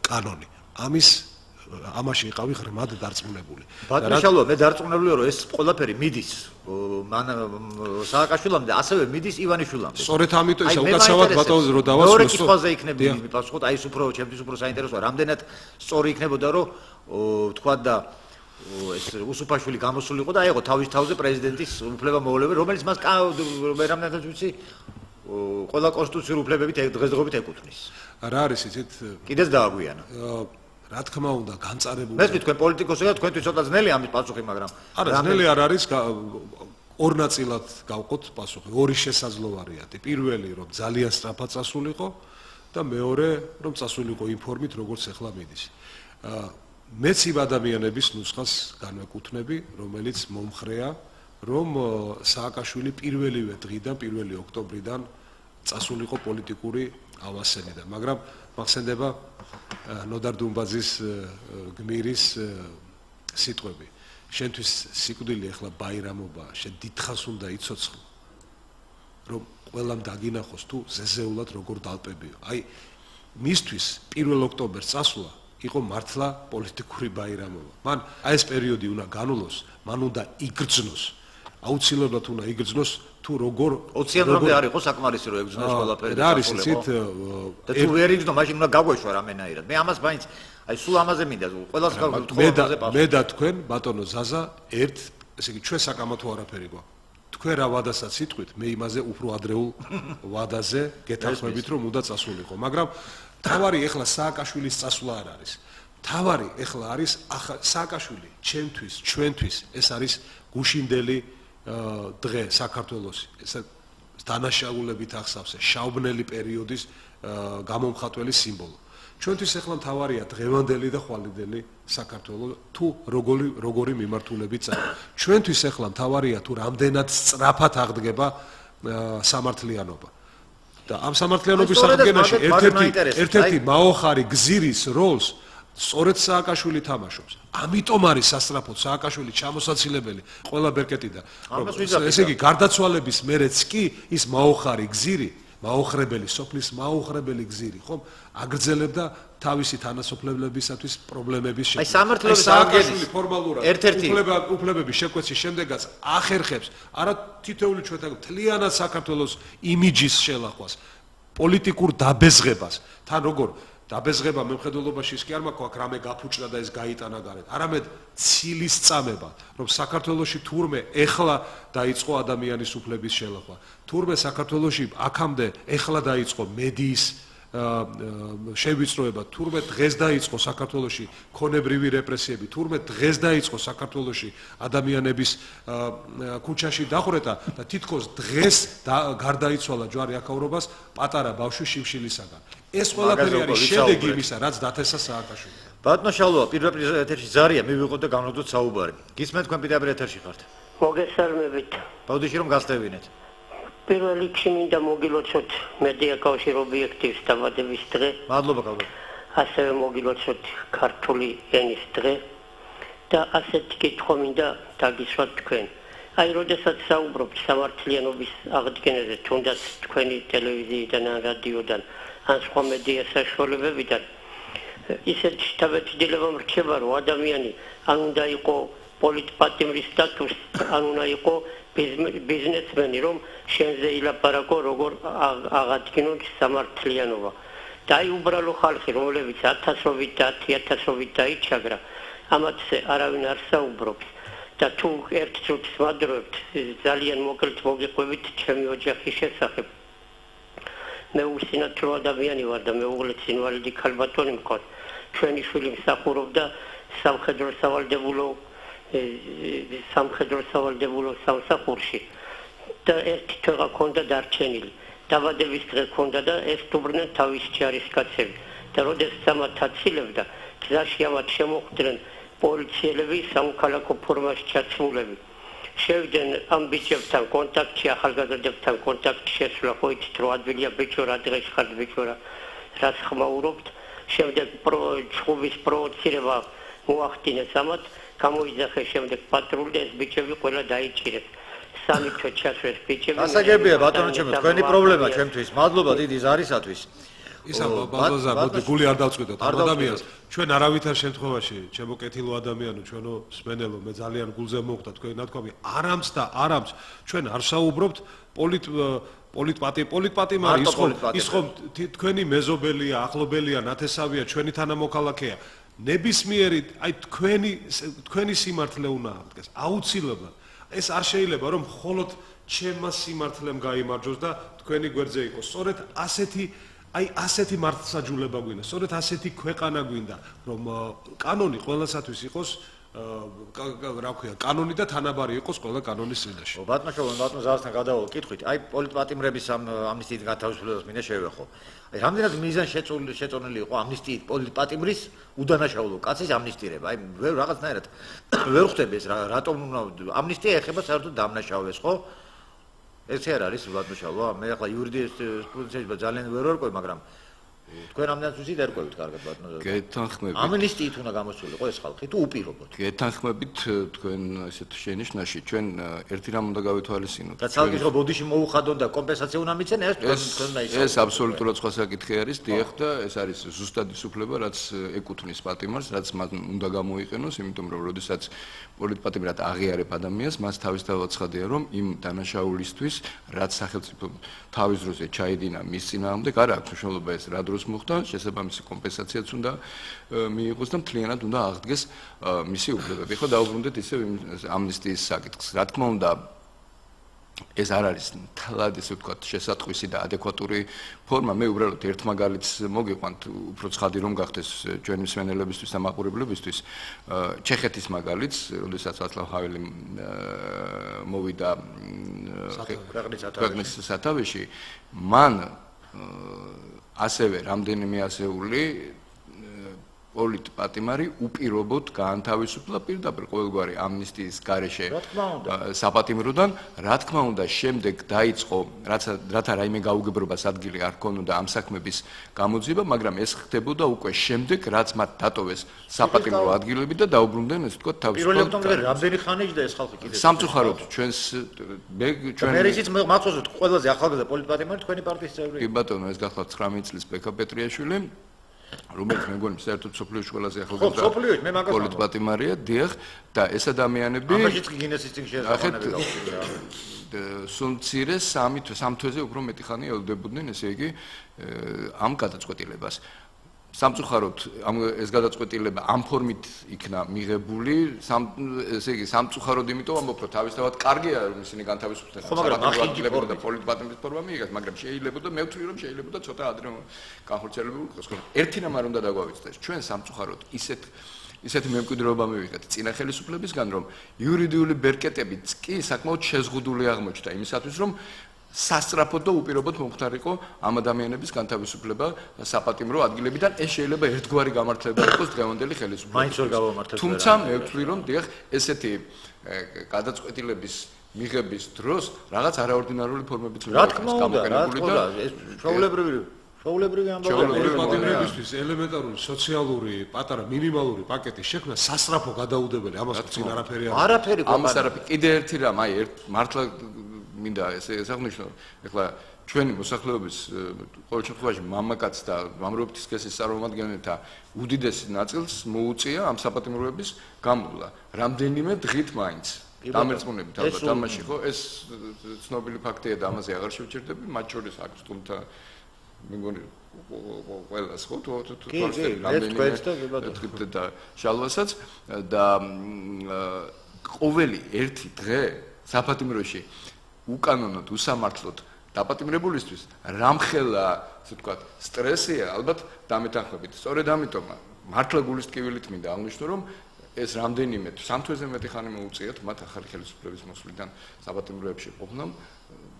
კანონი. ამაში იყავი ღრმად დარწმუნებული. ბატონშალო, მე დარწმუნებული ვარ, რომ ეს ყველაფერი მიდის სააკაშვილამდე, ასევე მიდის ივანიშვილამდე. სწორედ ამიტომ ისე უკაცრავად ბატონს რო დავასრულო. მეორე კითხვაზე იქნებოდა პასუხი, აი ეს უფრო ჩემთვის უფრო საინტერესოა, რამდენად სწორი იქნებოდა, რომ თქვა და ეს უსუფაშვილი გამოსულიყო და აიღო თავის თავზე პრეზიდენტის უფლება მოვლები, რომელიც მას მე რამდენადაც ვიცი, ყველა კონსტიტუციური უფლებებით დღესდღეობით ეკუთვნის. რა არის იცით? კიდეც დააგვიანა. რა თქმა უნდა, განწარებული. მე თქვენ პოლიტიკოსი და თქვენთვის ცოტა ძნელი ამის პასუხი, მაგრამ არა, ძნელი არ არის, ორ ნაწილად გავყოთ პასუხი. ორი შესაძლო ვარიანტი. პირველი, რომ ძალიან სწრაფად წასულიყო და მეორე, რომ წასულიყო იმ ფორმით, როგორც ახლა მიდის. მეც იმ ადამიანების ნუსხას განვეკუთვნები, რომელიც მომხრეა, რომ სააკაშვილი პირველივე დღიდან, 1 ოქტომბრიდან წასულიყო პოლიტიკური ავასენიდან, მაგრამ მახსენდება ნოდარ დუმბაძის გმირის სიტყვები. შენთვის სიკვდილი ახლა ბაირამობაა, შენ დიდხანს უნდა იცოცხლო, რომ ყველამ დაგინახოს თუ ზეზეულად როგორ დალპებიო. აი, მისთვის 1 ოქტომბერს წასვლა იყო მართლა პოლიტიკური ბაირამობა. მან აი ეს პერიოდი უნდა განულოს, მან უნდა იგრძნოს. აუცილებლად უნდა იგრძნოს თუ როგორ 20 დღემდე არ იყო საკმარისი რომ ეგრძნოს ყველაფერი და არის იცით და თუ ვერ იგრძნო, მაშინ უნდა გაგვეშვა რამენაირად. მე ამას მაინც აი სულ ამაზე მინდა ყველას თხოვებაზე პასუხი. მე და თქვენ ბატონო ზაზა ერთ ესე იგი ჩვენ საკამათო არაფერი გვაქვს. თქვენ რა ვადასაც იტყვით, მე იმაზე უფრო ადრეულ ვადაზე გეთანხმებით რომ უნდა წასულიყო, მაგრამ თავარი ეხლა სააკაშვილის წასვლა არ არის. თავარი ეხლა არის სააკაშვილი ჩემთვის, ჩვენთვის ეს არის გუშინდელი დღე საქართველოსი. ეს დანაშაულებით ახსავს შაუბნელი პერიოდის გამომხატველი სიმბოლო. ჩვენთვის ეხლა მთავარია დღევანდელი და ხვალიდელი საქართველო თუ როგორი მიმართულებით წავა. ჩვენთვის ეხლა მთავარია თუ რამდენად სწრაფად აღდგება სამართლიანობა. და ამ სამართლიანობის აღდგენაში ერთ-ერთი მაოხარი გზირის როლს სწორედ სააკაშვილი თამაშობს. ამიტომ არის სასწრაფოდ სააკაშვილი ჩამოსაცილებელი ყველა ბერკეტიდან. ესე იგი გარდაცვალების მერეც კი ის მაოხარი გზირი, მაოხრებელი, სოფლის მაოხრებელი გზირი, ხომ, აგრძელებდა თავისი თანასოფლებლებისათვის პრობლემების შექმნას. აი სამართლობის სააკაშვილი ფორმალურად ერთ-ერთი უფლებების შეკვეცის შემდეგაც ახერხებს არა თითოეული ჩვენთან მთლიანად საქართველოს იმიჯის შელახვას, პოლიტიკურ დაბეზღებას, თან როგორ დაბეზღება მემხედველობაში ის კი არ მაქვს აქ რამე გაფუჭდა და ეს გაიტანა გარეთ. არამედ ცილის წამება, რომ საქართველოში თურმე ეხლა დაიწყო ადამიანის უფლების შელახვა. თურმე საქართველოში აქამდე ეხლა დაიწყო მედიის შევიწროება, თურმე დღეს დაიწყო საქართველოში ქონებრივი რეპრესიები, თურმე დღეს დაიწყო საქართველოში ადამიანების ქუჩაში დახვრეტა და თითქოს დღეს გარდაიცვალა ჯვარი აქაურობას პატარა ბავშვის შიმშილისაგან. ეს ყველაფერი არის შედეგი იმისა, რაც დათესა სააკაშვილმა. ბატონო შალოა, პირველ ეთერში ზარია, მივიღოთ და განვდოთ საუბარი. გისმენთ თქვენ პირდაპირ ეთერში ხართ. მოგესალმებით. ბოდიში რომ გასწევინეთ. პირველ რიგში მინდა მოგილოცოთ მედია კავშირ ობიექტივს დაბადების დღე. მადლობა კალბატონო. ასევე მოგილოცოთ ქართული ენის დღე და ასეთი კითხვა მინდა დაგისვათ თქვენ. აი, როდესაც საუბრობთ სამართლიანობის აღდგენაზე, თუნდაც თქვენი ტელევიზიიდან ან რადიოდან ან სხვა მედია საშუალებებიდან, ისეთ შთაბეჭდილება მრჩება, რომ ადამიანი ან უნდა იყო პოლიტპატიმრის სტატუსს, ან უნდა იყო ბიზნესმენი, რომ შენზე ილაპარაკო, როგორ აღადგინოთ სამართლიანობა. და აი უბრალო ხალხი, რომლებიც 1000-ობით და 10000-ობით დაიჩაგრა, ამათზე არავინ არ საუბრობს. და თუ ერთ წუთს ვადრობთ, ძალიან მოკლედ მოგიყვებით ჩემი ოჯახის შესახებ. მე უსინათლო ადამიანი ვარ და მეუღლეც ინვალიდი ქალბატონი მყავს. ჩვენი შვილი მსახურობდა სამხედრო სავალდებულო სამსახურში და ერთი თვეღა ქონდა დარჩენილი. დაბადების დღე ქონდა და ესტუმრნენ თავის ჯარისკაცები და როდესაც ამათ აცილებდა, გზაში ამათ შემოხვდნენ პოლიციელები სამოქალაქო ფორმაში ჩაცმულები. შევიდნენ ამ ბიჭებთან კონტაქტში, ახალგაზრდებთან კონტაქტში შესვლა, ხო იცით რომ ადვილია ბიჭო, რა დღეს ხართ ბიჭო, რას ხმაურობთ. შემდეგ ჩხუბის პროვოცირება მოახდინეს ამათ, გამოიძახეს შემდეგ პატრული და ეს ბიჭები ყველა დაიჭირეს. სამი თვე ჩასვეს ბიჭები. გასაგებია ბატონო ჩემო, თქვენი პრობლემა ჩემთვის. მადლობა დიდი ზარისათვის. ისა ბაზარ მოდი გული არ დავწყვიტოთ ამ ადამიანს ჩვენ არავითარ შემთხვევაში ჩემო კეთილო ადამიანო ჩვენო სმენელო მე ძალიან გულზე მოვხდა თქვენი ნათქვამი არამც და არამც ჩვენ არ საუბრობთ პოლიტპატიმარი ის ხომ თქვენი მეზობელია ახლობელია ნათესავია ჩვენი თანამოქალაქეა ნებისმიერი აი თქვენი სიმართლე უნდა აღდგეს აუცილებლად ეს არ შეიძლება რომ მხოლოდ ჩემმა სიმართლემ გაიმარჯვოს და თქვენი გვერდზე იყოს სწორედ ასეთი მართლსაჯულება გვინდა, სწორედ ასეთი ქვეყანა გვინდა, რომ კანონი ყველასათვის იყოს, რა ქვია, კანონი და თანაბარი იყოს ყველა კანონის წინაშე. ბატონო ზავასთან გადავალ კითხვით, აი პოლიტპატიმრების ამნისტიით გათავისუფლებას მინდა შევეხო. აი რამდენად მიზან შეწონილი იყო ამნისტიით პოლიტპატიმრის უდანაშაულო კაცის ამნისტირება. აი რაღაცნაირად ვერ ხვდები ეს რატომ ამნისტია ეხება საერთოდ დამნაშავეს, ხო? ეს არ არის ბატონო შალვა, მე ახლა იურიდიულ პროცესში ძალიან ვერ ვარკვევ, მაგრამ თქვენ ამდენად ვიზით ერკვევით კარგად ბატონო. გეთანხმებით. ამნისტიით უნდა გამოსულიყო ეს ხალხი თუ უპირობოდ. გეთანხმებით თქვენ ესეთ შენიშვნაში ჩვენ ერთი რამ უნდა გავითვალისწინოთ. და ცალკე ხო ბოდიში მოუხადონ და კომპენსაცია უნდა მიცენ ეს თქვენ ეს აბსოლუტურად სხვა საკითხი არის, დიახ და ეს არის ზუსტად ის უფლება, რაც ეკუთვნის პატიმარს, რაც მან უნდა გამოიყენოს, იმიტომ რომ როდესაც პოლიტპატიმრად აღიარებ ადამიანს, მას თავისთავად ცხადია, რომ იმ დანაშაულისთვის, რაც სახელმწიფო თავის დროზე ჩაიდინა მის წინააღმდეგ, არ აქვს მნიშვნელობა ეს რა დროს მოხდა, შესაბამისი კომპენსაციაც უნდა მიიღოს და მთლიანად უნდა აღდგეს მისი უფლებები. ხო დაუბრუნდეთ ისევ ამნისტიის საკითხს. რა თქმა უნდა, ეს არ არის თლად ესე ვთქვათ შესატყვისი და ადეკვატური ფორმა. მე უბრალოდ ერთ მაგალითს მოგიყვანთ, უფრო ცხადი რომ გახდეს ჩვენი მსმენელებისთვის და მაყურებლებისთვის. ჩეხეთის მაგალითს, როდესაც ვაცლავ ჰაველი მოვიდა ქვეყნის სათავეში, მან ასევე რამდენიმე ასეული პოლიტპატიმარი უპირობოდ გაანთავისუფლა პირდაპირ ყოველგვარი ამნისტიის გარეშე საპატიმროდან. რა თქმა უნდა, შემდეგ დაიწყო, რათა რაიმე გაუგებრობას ადგილი არ ჰქონოდა ამ საქმების გამოძიება, მაგრამ ეს ხდებოდა უკვე შემდეგ, რაც მათ დატოვეს საპატიმრო ადგილები და დაუბრუნდნენ, ესე ვთქვათ, თავისუფლად. 1 ოქტომბერში რამდენი ხანი ჯდა ეს ხალხი კიდე? სამწუხაროდ ჩვენს მე ისიც მახსოვსოთ ყველაზე ახალგაზრდა პოლიტპატიმარი თქვენი პარტიის წევრი. კი ბატონო, ეს გახლავთ 19 წლის ბექა პეტრიაშვილი. რომელიც მე მგონი საერთოდ სოფლიოში ყველაზე ახალგაზრდა პოლიტპატიმარია, დიახ, და ეს ადამიანები ამაშიც კი გინესის წიგნში შესაძლებელი გავხსნა. სულ მცირე 3 თვეზე უფრო მეტი ხანი ელოდებოდნენ, ესე იგი, ამ გადაწყვეტილებას. სამწუხაროდ ეს გადაწყვეტილება ამ ფორმით იქნა მიღებული, ესე იგი, სამწუხაროდ იმიტომ ამბობ, რომ თავისთავად კარგია რომ ისინი განთავისუფლდნენ. ხო, მაგრამ ახლა და პოლიტპატიმრის ფორმა მიიღეს, მაგრამ შეიძლება მე ვთვლი რომ შეიძლება ცოტა ადრე განხორციელებული იყოს. ერთი რამ არ უნდა დაგვავიწყდეს. ჩვენ სამწუხაროდ ისეთი მემკვიდრეობა მივიღეთ წინა ხელისუფლებისგან, რომ იურიდიული ბერკეტებიც კი საკმაოდ შეზღუდული აღმოჩნდა იმისათვის, რომ სასწრაფოდ და უპირობოდ მომხდარიყო ამ ადამიანების განთავისუფლება საპატიმრო ადგილებიდან. ეს შეიძლება ერთგვარი გამართლება იყოს დღევანდელი ხელისუფლების. მაინც ვერ გავამართლებ. თუმცა მე ვთვლი რომ დიახ, ესეთი გადაწყვეტილების მიღების დროს რაღაც არაორდინარული ფორმებიც რა თქმა უნდა, ეს ჩვეულებრივი ამბავებისთვის ელემენტარული სოციალური პატარა მინიმალური პაკეტის შექმნა სასწრაფო გადაუდებელი, ამას წინ არაფერი არ. არაფერი ამას არაფერი. კიდე ერთი რამ, აი მართლა მინდა ესე აღნიშნო, ეხლა ჩვენი მოსახლეობის ყოველ შემთხვევაში მამაკაც და მამრობითი სქესის წარმომადგენელთა უდიდესი ნაწილს მოუწია ამ საპატიმროების გამოვლა. რამდენიმე დღით მაინც დამერწმუნებით ალბათ ამაში, ხო, ეს ცნობილი ფაქტია და ამაზე აღარ შევჩერდები, მათ შორის აქვს თუმცა მე მგონი ყველას ხო რამდენიმე და შალვასაც და ყოველი ერთი დღე საპატიმროში უკანონოდ უსამართლოდ დაპატიმრებულისთვის რამხელა, ასე ვთქვათ, სტრესია, ალბათ დამეთანხმებით. სწორედ ამიტომ მართლა გულის ტკივილით მინდა აღნიშნო, რომ ეს რამდენიმე 3 თვეზე მეტი ხანი მოუწიათ მათ ახალი ხელისუფლების მოსვლიდან საპატიმროებში ყოფნამ,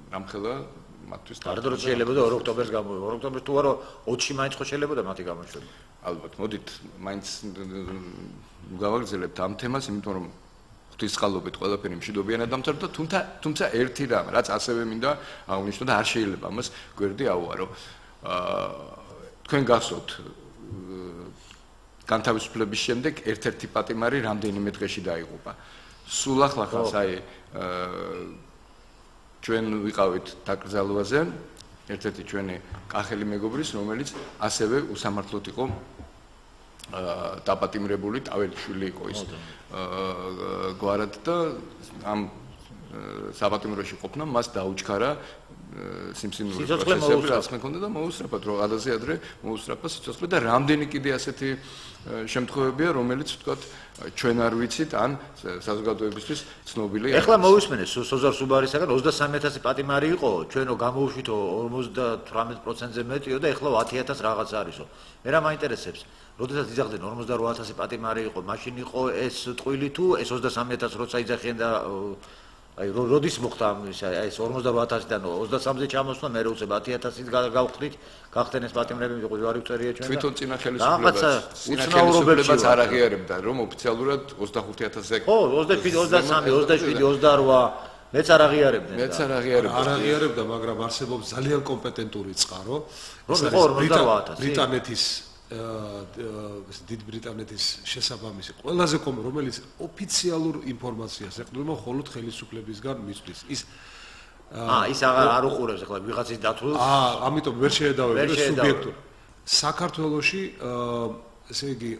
რამხელა მათთვის დარდრო შეიძლება და 2 ოქტომბერს გამოვიდა. 2 ოქტომბერს თუ არა 20-ში მაინც ხო შეიძლება და მათი გამოშვება. ალბათ, მოდით მაინც გავაგრძელებთ ამ თემას, იმიტომ რომ ღვთისწყალობით ყველაფერი მშვიდობიანად დამთავრდა, თუმცა ერთი რამ, რაც ასევე მინდა აღნიშნო და არ შეიძლება ამას გვერდი აუარო. თქვენ გახსოვთ განთავისუფლების შემდეგ ერთ-ერთი პატიმარი რამდენიმე დღეში დაიღუპა. სულ ახლახანს აი ჩვენ ვიყავით დაკრძალვაზე, ერთ-ერთი ჩვენი კახელი მეგობრის, რომელიც ასევე უსამართლოდ იყო დაპატიმრებული, ტაველიშვილი იყო ის გვარად და ამ საპატიმროში ყოფნა მას დაუჩქარა სიმსივნური პროცესები, რაც მექონდა და მოუსწრაფად რომ გადაზე ადრე მოუსწრაფა სიცოცხლე და რამდენი კიდე ასეთი შემთხვევებია, რომელიც ვთქვათ ჩვენ არ ვიცით ან საზოგადოებისთვის ცნობილია. ეხლა მოვისმენთ სოზარ სუბარისაგან 23000 პატიმარი იყო, ჩვენო გამოუშვითო 58%-ზე მეტიო და ეხლა 10000 რაღაც არისო. მე რა მაინტერესებს, როდესაც იძახდნენ 48000 პატიმარი იყო, მაშინ იყო ეს ტყვილი თუ ეს 23000 როცა იძახიან და აი როდის მოხდა ეს 48000-დან 23-ზე ჩამოსვლა, მე უცებ 10000-ით გავხდით, გახდნენ ეს პატიმრები, ვარ ვწერია ჩვენ. თვითონ წინა ხელისუფლებაც არ აღიარებდა, რომ ოფიციალურად 25000-ზე. ხო, 27, 23, 27, 28 მეც არ აღიარებდნენ. მეც არ აღიარებდა. არ აღიარებდა, მაგრამ არსებობს ძალიან კომპეტენტური წყარო. რომ იყო 48000. ბრიტანეთის დიდ ბრიტანეთის შესაბამისი ყველაზე რომელიც ოფიციალურ ინფორმაციას ეყრდნობა მხოლოდ ხელისუფლებისგან მისვლის. ის არ უყურებს ახლა ვიღაცის დათვლილს. ამიტომ ვერ შეედავებია სუბიექტურ. საქართველოში ესე იგი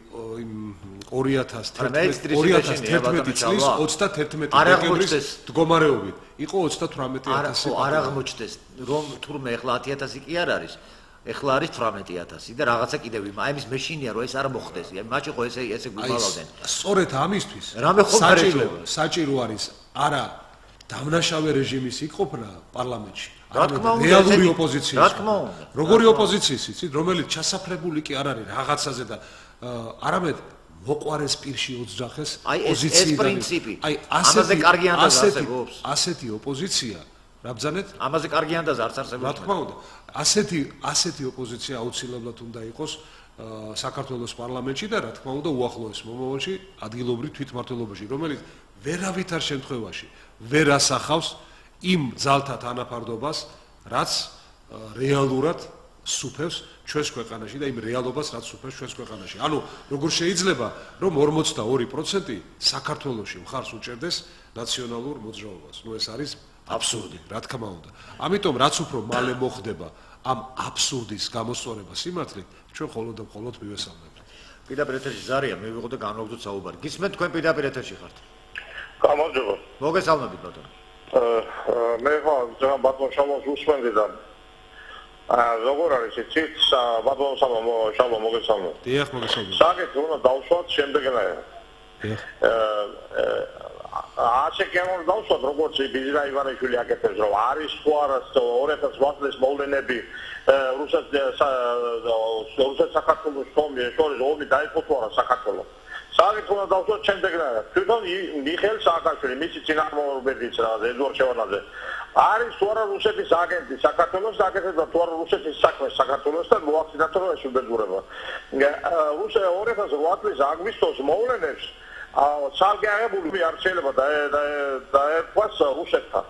2011 წლის 31 დეკემბრის მდგომარეობით იყო 38000. არ აღმოჩნდეს რომ თურმე ახლა 10000 კი არ არის. ეხლა არის 18000 და რაღაცა კიდევ აი ეს მეშინია რომ ეს არ მოხდეს. აი მაშინ ხო ესე გვიმალავდნენ. სწორედ ამისთვის საჭირო არის არა დამნაშავე რეჟიმის იყოფნა პარლამენტში. რეალური ოპოზიციის. რა თქმა უნდა. როგორი ოპოზიციის იცით, რომელიც ჩასაფრებული კი არ არის რაღაცაზე და არამედ მოყვარეს პირში ოძრახეს პოზიციიდან. ეს პრინციპი. აი ამაზე კარგი ანდაზა არსებობს. ასეთი ოპოზიცია რა ბძანეთ? ამაზე კარგი ანდაზა არც არსებობს. რა თქმა უნდა. ასეთი ოპოზიცია აუცილებლად უნდა იყოს საქართველოს პარლამენტში და რა თქმა უნდა უახლოეს მომავალში ადგილობრივ თვითმმართველობაში, რომელიც ვერავითარ შემთხვევაში ვერ ასახავს იმ ძალთა თანაფარდობას, რაც რეალურად სუფევს ჩვენს ქვეყანაში და იმ რეალობას, რაც სუფევს ჩვენს ქვეყანაში. ანუ როგორ შეიძლება რომ 42% საქართველოში მხარს უჭერდეს ნაციონალურ მოძრაობას. ნუ ეს არის აბსურდი, რა თქმა უნდა. ამიტომ რაც უფრო მალე მოხდება ამ აბსურდის გამოსწორება სიმართლით, ჩვენ მხოლოდ და მხოლოდ მივესალმებთ. პირდაპირ ეთერში ზარია, მე ვიყო და განვაგრძოთ საუბარი. გისმენთ თქვენ პირდაპირ ეთერში ხართ? გამარჯობა. მოგესალმებით ბატონო. მე ხო ძალიან ბატონ შალომს უსმენდი და როგორ არის იცით, ბატონ შალომ მოგესალმებით. დიახ, მოგესალმებით. საკითხი უნდა დავსვათ შემდეგნაირად. დიახ. ასე კი უნდა დავსვათ, როგორც ბიზრა ივანიშვილი აკეთებს, რომ არის თუ არა 2008 წლის მოვლენები რუსეთ საქართველოს შორის ომი დაიწყო თუ არა საქართველოს. საკითხი უნდა დავსვათ შემდეგნაირად. თვითონ მიხეილ სააკაშვილი, მისი წინამორბედიც რა, ედუარდ შევარდნაძე არის თუ არა რუსეთის აგენტი საქართველოს და აკეთებდა თუ არა რუსეთის საქმეს საქართველოს და მოახდინათ რომ ეს უბედურება. 2008 წლის აგვისტოს მოვლენებს სარგებლობები არ შეიძლება დაერქვას რუსეთთან.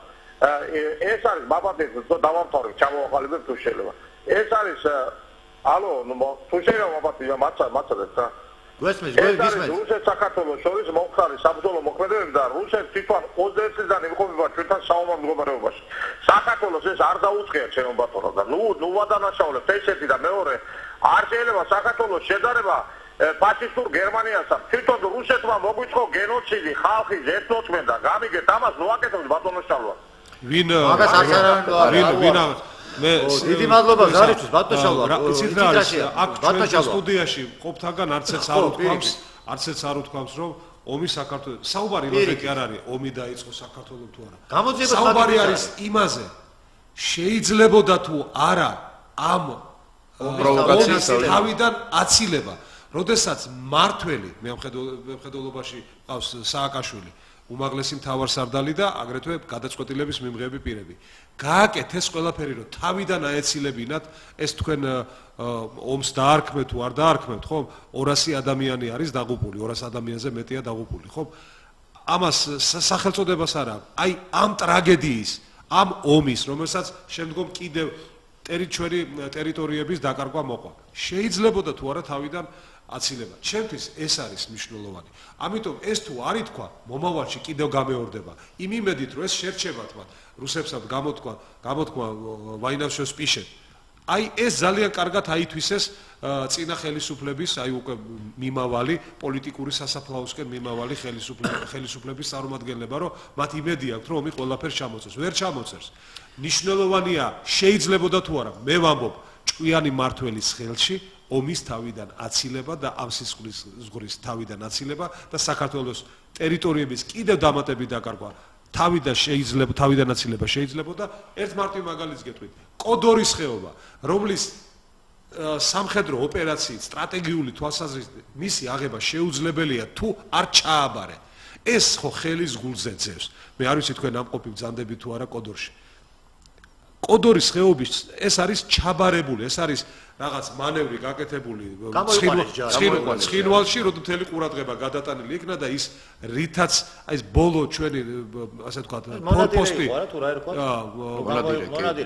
ეს არის მაბადეთ დავამთავრებ ჩამოვაყალიბებ თუ შეიძლება. ეს არის ალო თუ შეიძლება მაბადეთ მაცადეთ რა. გესმის. რუსეთ საქართველოს შორის მომხდარი საბრძოლო მოქმედებები და რუსეთ თვითონ 21 წლიდან იმყოფება ჩვენთან საომარ მდგომარეობაში. საქართველოს ეს არ დაუწყია ჩემო ბატონო და ნუ ვადანაშაულებთ ესეთი და მეორე არ შეიძლება საქართველოს შედარება ფაშისტურ გერმანიასთან. თვითონ რუსეთმა მოგვიწყო გენოციდი, ხალხის ეთნოწმენდა. გამიგეთ ამას მოაკეთებთ ბატონო შალვა. ვინ მე დიდი მადლობა ზარისთვის ბატონო შალვა. იცით რა არის აქ ჩვენ სტუდიაში ყოფთაგან არც ერთ არ უთქვამს რომ ომი საქართველოს საუბარი იმაზე კი არ არის ომი დაიწყო საქართველოს თუ არა. საუბარი არის იმაზე შეიძლებოდა თუ არა ამ პროვოკაციას თავიდან აცილება. როდესაც მართველი მემხედველობაში ყავს სააკაშვილი, უმაღლესი მთავარსარდალი და აგრეთვე გადაწყვეტილების მიმღები პირები. გააკეთეს ყველაფერი, რომ თავიდან აეცილებინათ ეს თქვენ ომს დაარქმევთ თუ არ დაარქმევთ, ხო? 200 ადამიანი არის დაღუპული, 200 ადამიანზე მეტია დაღუპული, ხო? ამას სახელწოდებას არ აქვს. აი ამ ტრაგედიის, ამ ომის, რომელსაც შემდგომ კიდევ ჩვენი ტერიტორიების დაკარგვა მოყვა. შეიძლებოდა თუ არა თავიდან აცილება. ჩემთვის ეს არის მნიშვნელოვანი. ამიტომ ეს თუ არ ითქვა, მომავალში კიდევ გამეორდება. იმ იმედით, რომ ეს შერჩებათ მათ რუსებსა გამოთქვა ვაინავშოს პიშეთ. აი ეს ძალიან კარგად აითვისეს წინა ხელისუფლების, აი უკვე მიმავალი პოლიტიკური სასაფლაოსკენ მიმავალი ხელისუფლების წარმომადგენლება, რომ მათ იმედი აქვს, რომ ომი ყველაფერს ჩამოწერს. ვერ ჩამოწერს. მნიშვნელოვანია, შეიძლებოდა თუ არა, მე ვამბობ, ჭკვიანი მმართველის ხელში ომის თავიდან აცილება და ამ სისხლის ზღვრის თავიდან აცილება და საქართველოს ტერიტორიების კიდევ დამატებით დაკარგვა თავიდან აცილება შეიძლებოდა. ერთ მარტივ მაგალითს გეტყვით. კოდორის ხეობა, რომლის სამხედრო ოპერაციით სტრატეგიული თვალსაზრისით მისი აღება შეუძლებელია თუ არ ჩააბარე. ეს ხო ხელის გულზე ძევს. მე არ ვიცი თქვენ ამყოფი ბრძანდებით თუ არა კოდორში. კოდორის ხეობის ეს არის ჩაბარებული, ეს არის რაღაც მანევრი გაკეთებული ცხინვალში, რომ მთელი ყურადღება გადატანილი იქნა და ის რითაც აი ეს ბოლო ჩვენი ასე ვთქვათ ფორპოსტი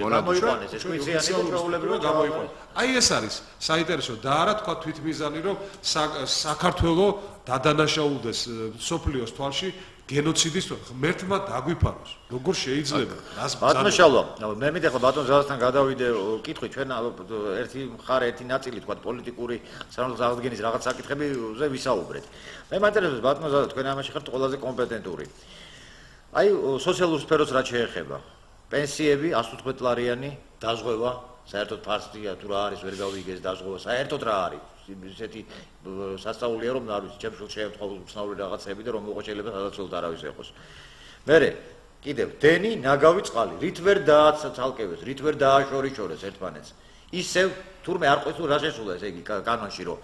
გამოიყვანეს ეს მიზანი პრობლემები გამოიყვანეს. აი ეს არის საინტერესო და არა თქვა თვითმიზანი, რომ საქართველოს დადანაშაულდეს სოფლიოს თვალში გენოციდის ღმერთმა დაგვიფაროს. როგორ შეიძლება? ბატონო შალვა, მე მინდა ახლა ბატონ ზალასთან გადავიდე კითხვით, ჩვენ ერთი მხარე, ერთი ნაწილი თქვა პოლიტიკური სამართლის აღდგენის რაღაც საკითხებზე ვისაუბრეთ. მე მაინტერესებს ბატონო ზალა, თქვენ ამაში ხართ ყველაზე კომპეტენტური. აი სოციალურ სფეროს რაც შეეხება, პენსიები 115 ლარიანი დაზღვევა, საერთოდ ფარსტია თუ რა არის, ვერ გავიგეს დაზღვევა, საერთოდ რა არის? ისეთი სასწაულია რომ არ ვიცი, ჩემს შულს შეემთხვა უცნაური რაღაცები და რომ მოყვა შეიძლება სადაცვლოდ არავის ეხოს. მერე კიდევ დენი, ნაგავი, წყალი, რით ვერ დააცალკევეს, რით ვერ დააშორიშორეს ერთმანეთს. ისევ თურმე არ ყვეს თუ რა შესულა ესე იგი კანონში რომ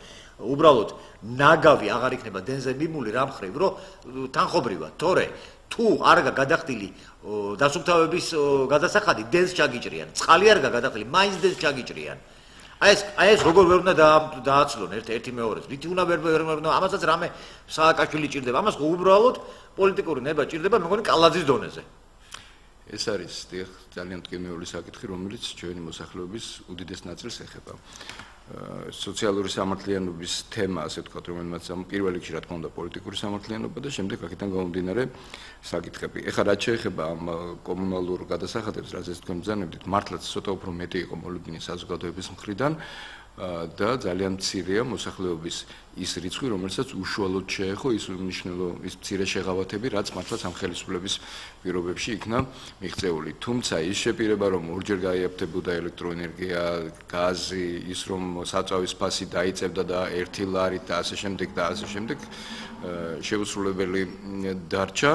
უბრალოდ ნაგავი აღარ იქნება დენზე მიმული რამ ხრივ რომ თანხობრივად, თორე თუ არ გადახდილი დასუფთავების გადასახადი დენს ჩაგიჭრიან, წყალი არ გადახდილი, მაინც დენს ჩაგიჭრიან. აი ეს როგორ ვერ უნდა დააცლონ ერთი მეორეს. რითი უნდა ვერ ამასაც რამე სააკაშვილი ჭირდება. ამას ხო უბრალოდ პოლიტიკური ნება ჭირდება, მე მგონი კალაძის დონეზე. ეს არის ძალიან მტკივნეული საკითხი, რომელიც ჩვენი მოსახლეობის უდიდეს ნაწილს ეხება. სოციალური სამართლიანობის თემა, ასე ვთქვათ, რომელმაც პირველ რიგში რა თქმა უნდა პოლიტიკური სამართლიანობა და შემდეგ აქედან გამომდინარე საკითხები. ეხლა რაც შეეხება ამ კომუნალურ გადასახადებს, რაზეც თქვენ ბრძანებდით, მართლაც ცოტა უფრო მეტი იყო მოლოდინი საზოგადოების მხრიდან და ძალიან მცირეა მოსახლეობის ის რიცხვი, რომელსაც უშუალოდ შეეხო ის მცირე შეღავათები, რაც მართლაც ამ ხელისუფლების პირობებში იქნა მიღწეული. თუმცა ის შეპირება, რომ ორჯერ გაიაფთებოდა ელექტროენერგია, გაზი, ის რომ საწავის ფასი დაიწევდა და 1 ლარით და ასე შემდეგ და ასე შემდეგ შეუსრულებელი დარჩა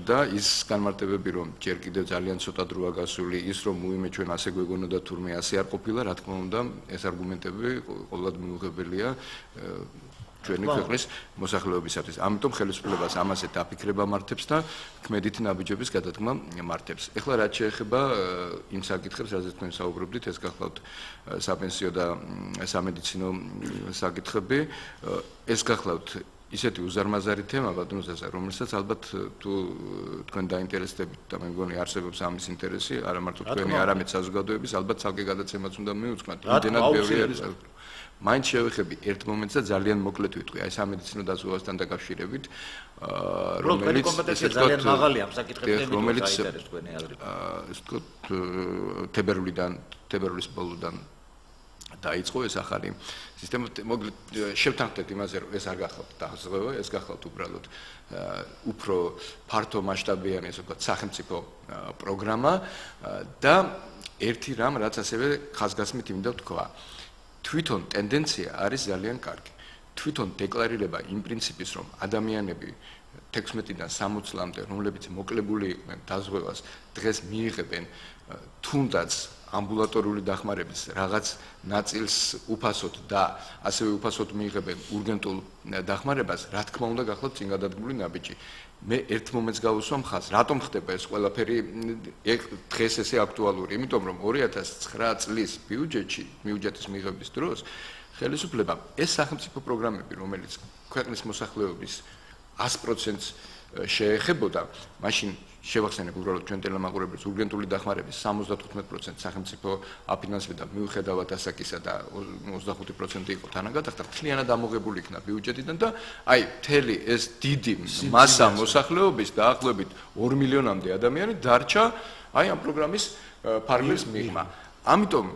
და ის განმარტებები, რომ ჯერ კიდევ ძალიან ცოტა დროა გასული, ის რომ უიმე ჩვენ ასე გვეგონოდა თურმე ასე არ ყოფილა, რა თქმა უნდა, ეს არგუმენტები ყოველად მიუღებელია ჩვენი ქვეყნის მოსახლეობისათვის. ამიტომ ხელისუფლებას ამაზე დაფიქრება მართებს და ქმედით ნაბიჯების გადადგმა მართებს. ეხლა რაც შეეხება იმ საკითხებს, რაზეც თქვენ საუბრობდით, ეს გახლავთ საპენსიო და სამედიცინო საკითხები, ეს გახლავთ ისეთი უზარმაზარი თემა, ბატონო ზაზა, რომელსაც ალბათ თუ თქვენ დაინტერესდებით და მე მგონი არსებობს ამის ინტერესი, არა მარტო თქვენი, არამედ საზოგადოების, ალბათ ცალკე გადაცემაც უნდა მივუძღვნათ. იმდენად ბევრი არის. მაინც შევეხები ერთ მომენტს და ძალიან მოკლედ ვიტყვი, აი სამედიცინო დაზღვევასთან დაკავშირებით, რომელიც ძალიან მაღალია ამ საკითხებზე, რომელიც საინტერესო თქვენი აზრით. ეს თქო თებერვლის ბოლოდან დაიწყო ეს ახალი სისტემა. მოკლედ შევთანხმდეთ იმაზე, რომ ეს არ გახლავთ დაზღვევა, ეს გახლავთ უბრალოდ უფრო ფართო მასშტაბიანი, ასე ვთქვათ, სახელმწიფო პროგრამა და ერთი რამ, რაც ასევე ხაზგასმით მინდა ვთქვა. თვითონ ტენდენცია არის ძალიან კარგი. თვითონ დეკლარირება იმ პრინციპის, რომ ადამიანები 16-დან 60 წლამდე, რომლებიც მოკლებული იყვნენ დაზღვევას, დღეს მიიღებენ თუნდაც ამბულატორიული დახმარების რაღაც ნაწილს უფასოდ და ასევე უფასოდ მიიღებენ ურგენტულ დახმარებას, რა თქმა უნდა გახლავთ წინ გადადგმული ნაბიჯი. მე ერთ მომენტს გავუსვამ ხაზს, რატომ ხდება ეს ყველაფერი დღეს ესე აქტუალური? იმიტომ რომ 2009 წლის ბიუჯეტის მიღების დროს ხელისუფლებამ ეს სახელმწიფო პროგრამები, რომელიც ქვეყნის მოსახლეობის 100%-ს შეეხებოდა, მაშინ შევახსენებ უბრალოდ ჩვენ ტელემაყურებელს ურგენტული დახმარების 75% სახელმწიფო აფინანსებდა მიუხედავად ასაკისა და 25% იყო თანაგადახდა მთლიანად ამოღებული იქნა ბიუჯეტიდან და აი მთელი ეს დიდი მასა მოსახლეობის დაახლოებით 2 მილიონამდე ადამიანი დარჩა აი ამ პროგრამის ფარგლებს მიღმა. ამიტომ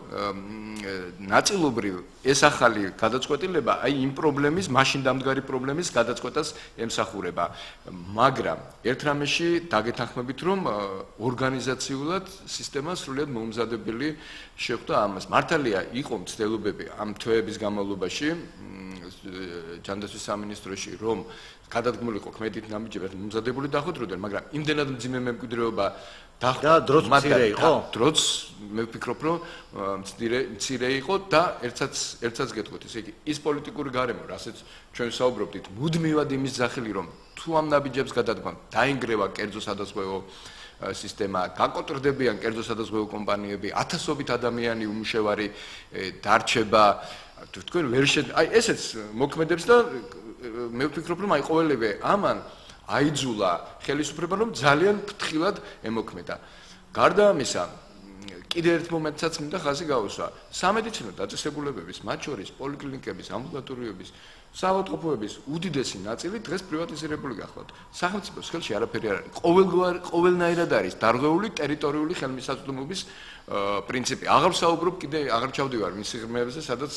ნაწილობრივ ეს ახალი გადაწყვეტილება აი იმ პრობლემის, მაშინ დამდგარი პრობლემის გადაწყვეტას ემსახურება. მაგრამ ერთ რამეში დაგეთანხმებით, რომ ორგანიზაციულად სისტემა სრულიად მომზადებელი შეხვდა ამას. მართალია იყო მცდელობები ამ თვეების განმავლობაში ჯანდაცვის სამინისტროში, რომ გადადგმულიყო ქმედით ნაბიჯებად მომზადებული დახვედროდნენ, მაგრამ იმდენად მძიმე მემკვიდრეობა და დროც მცირე იყო? დროც მე ვფიქრობ, რომ მცირე იყო და ერთსაც გეტყვით, ესე იგი ის პოლიტიკური გარემო, რასაც ჩვენ საუბრობდით, მუდმივად იმის სახელი, რომ თუ ამ ნაბიჯებს გადადგმავთ, დაინგრევა კერძო სადაზღვევო სისტემა, გაკოტრდებიან კერძო სადაზღვევო კომპანიები, ათასობით ადამიანი უმუშევარი დარჩება, თქვენ ვერ აი ესეც მოქმედებს და მე ვფიქრობ, რომ აი ყოველივე ამან აიძულა ხელისუფლება, რომ ძალიან ფრთხილად ემოქმედა. გარდა ამისა, კიდე ერთ მომენტსაც მინდა ხაზი გაუსვა. სამედიცინო დაწესებულებების, მათ შორის პოლიკლინიკების, ამბულატორიების, საავადმყოფოების უდიდესი ნაწილი დღეს პრივატიზირებული გახლავთ. სახელმწიფოს ხელში არაფერი არ არის. ყოველნაირად არის დარღვეული ტერიტორიული ხელმისაწვდომობის პრინციპი. აღარ ვსაუბრობ კიდე აღარ ჩავდივარ მის სიღრმეებზე, სადაც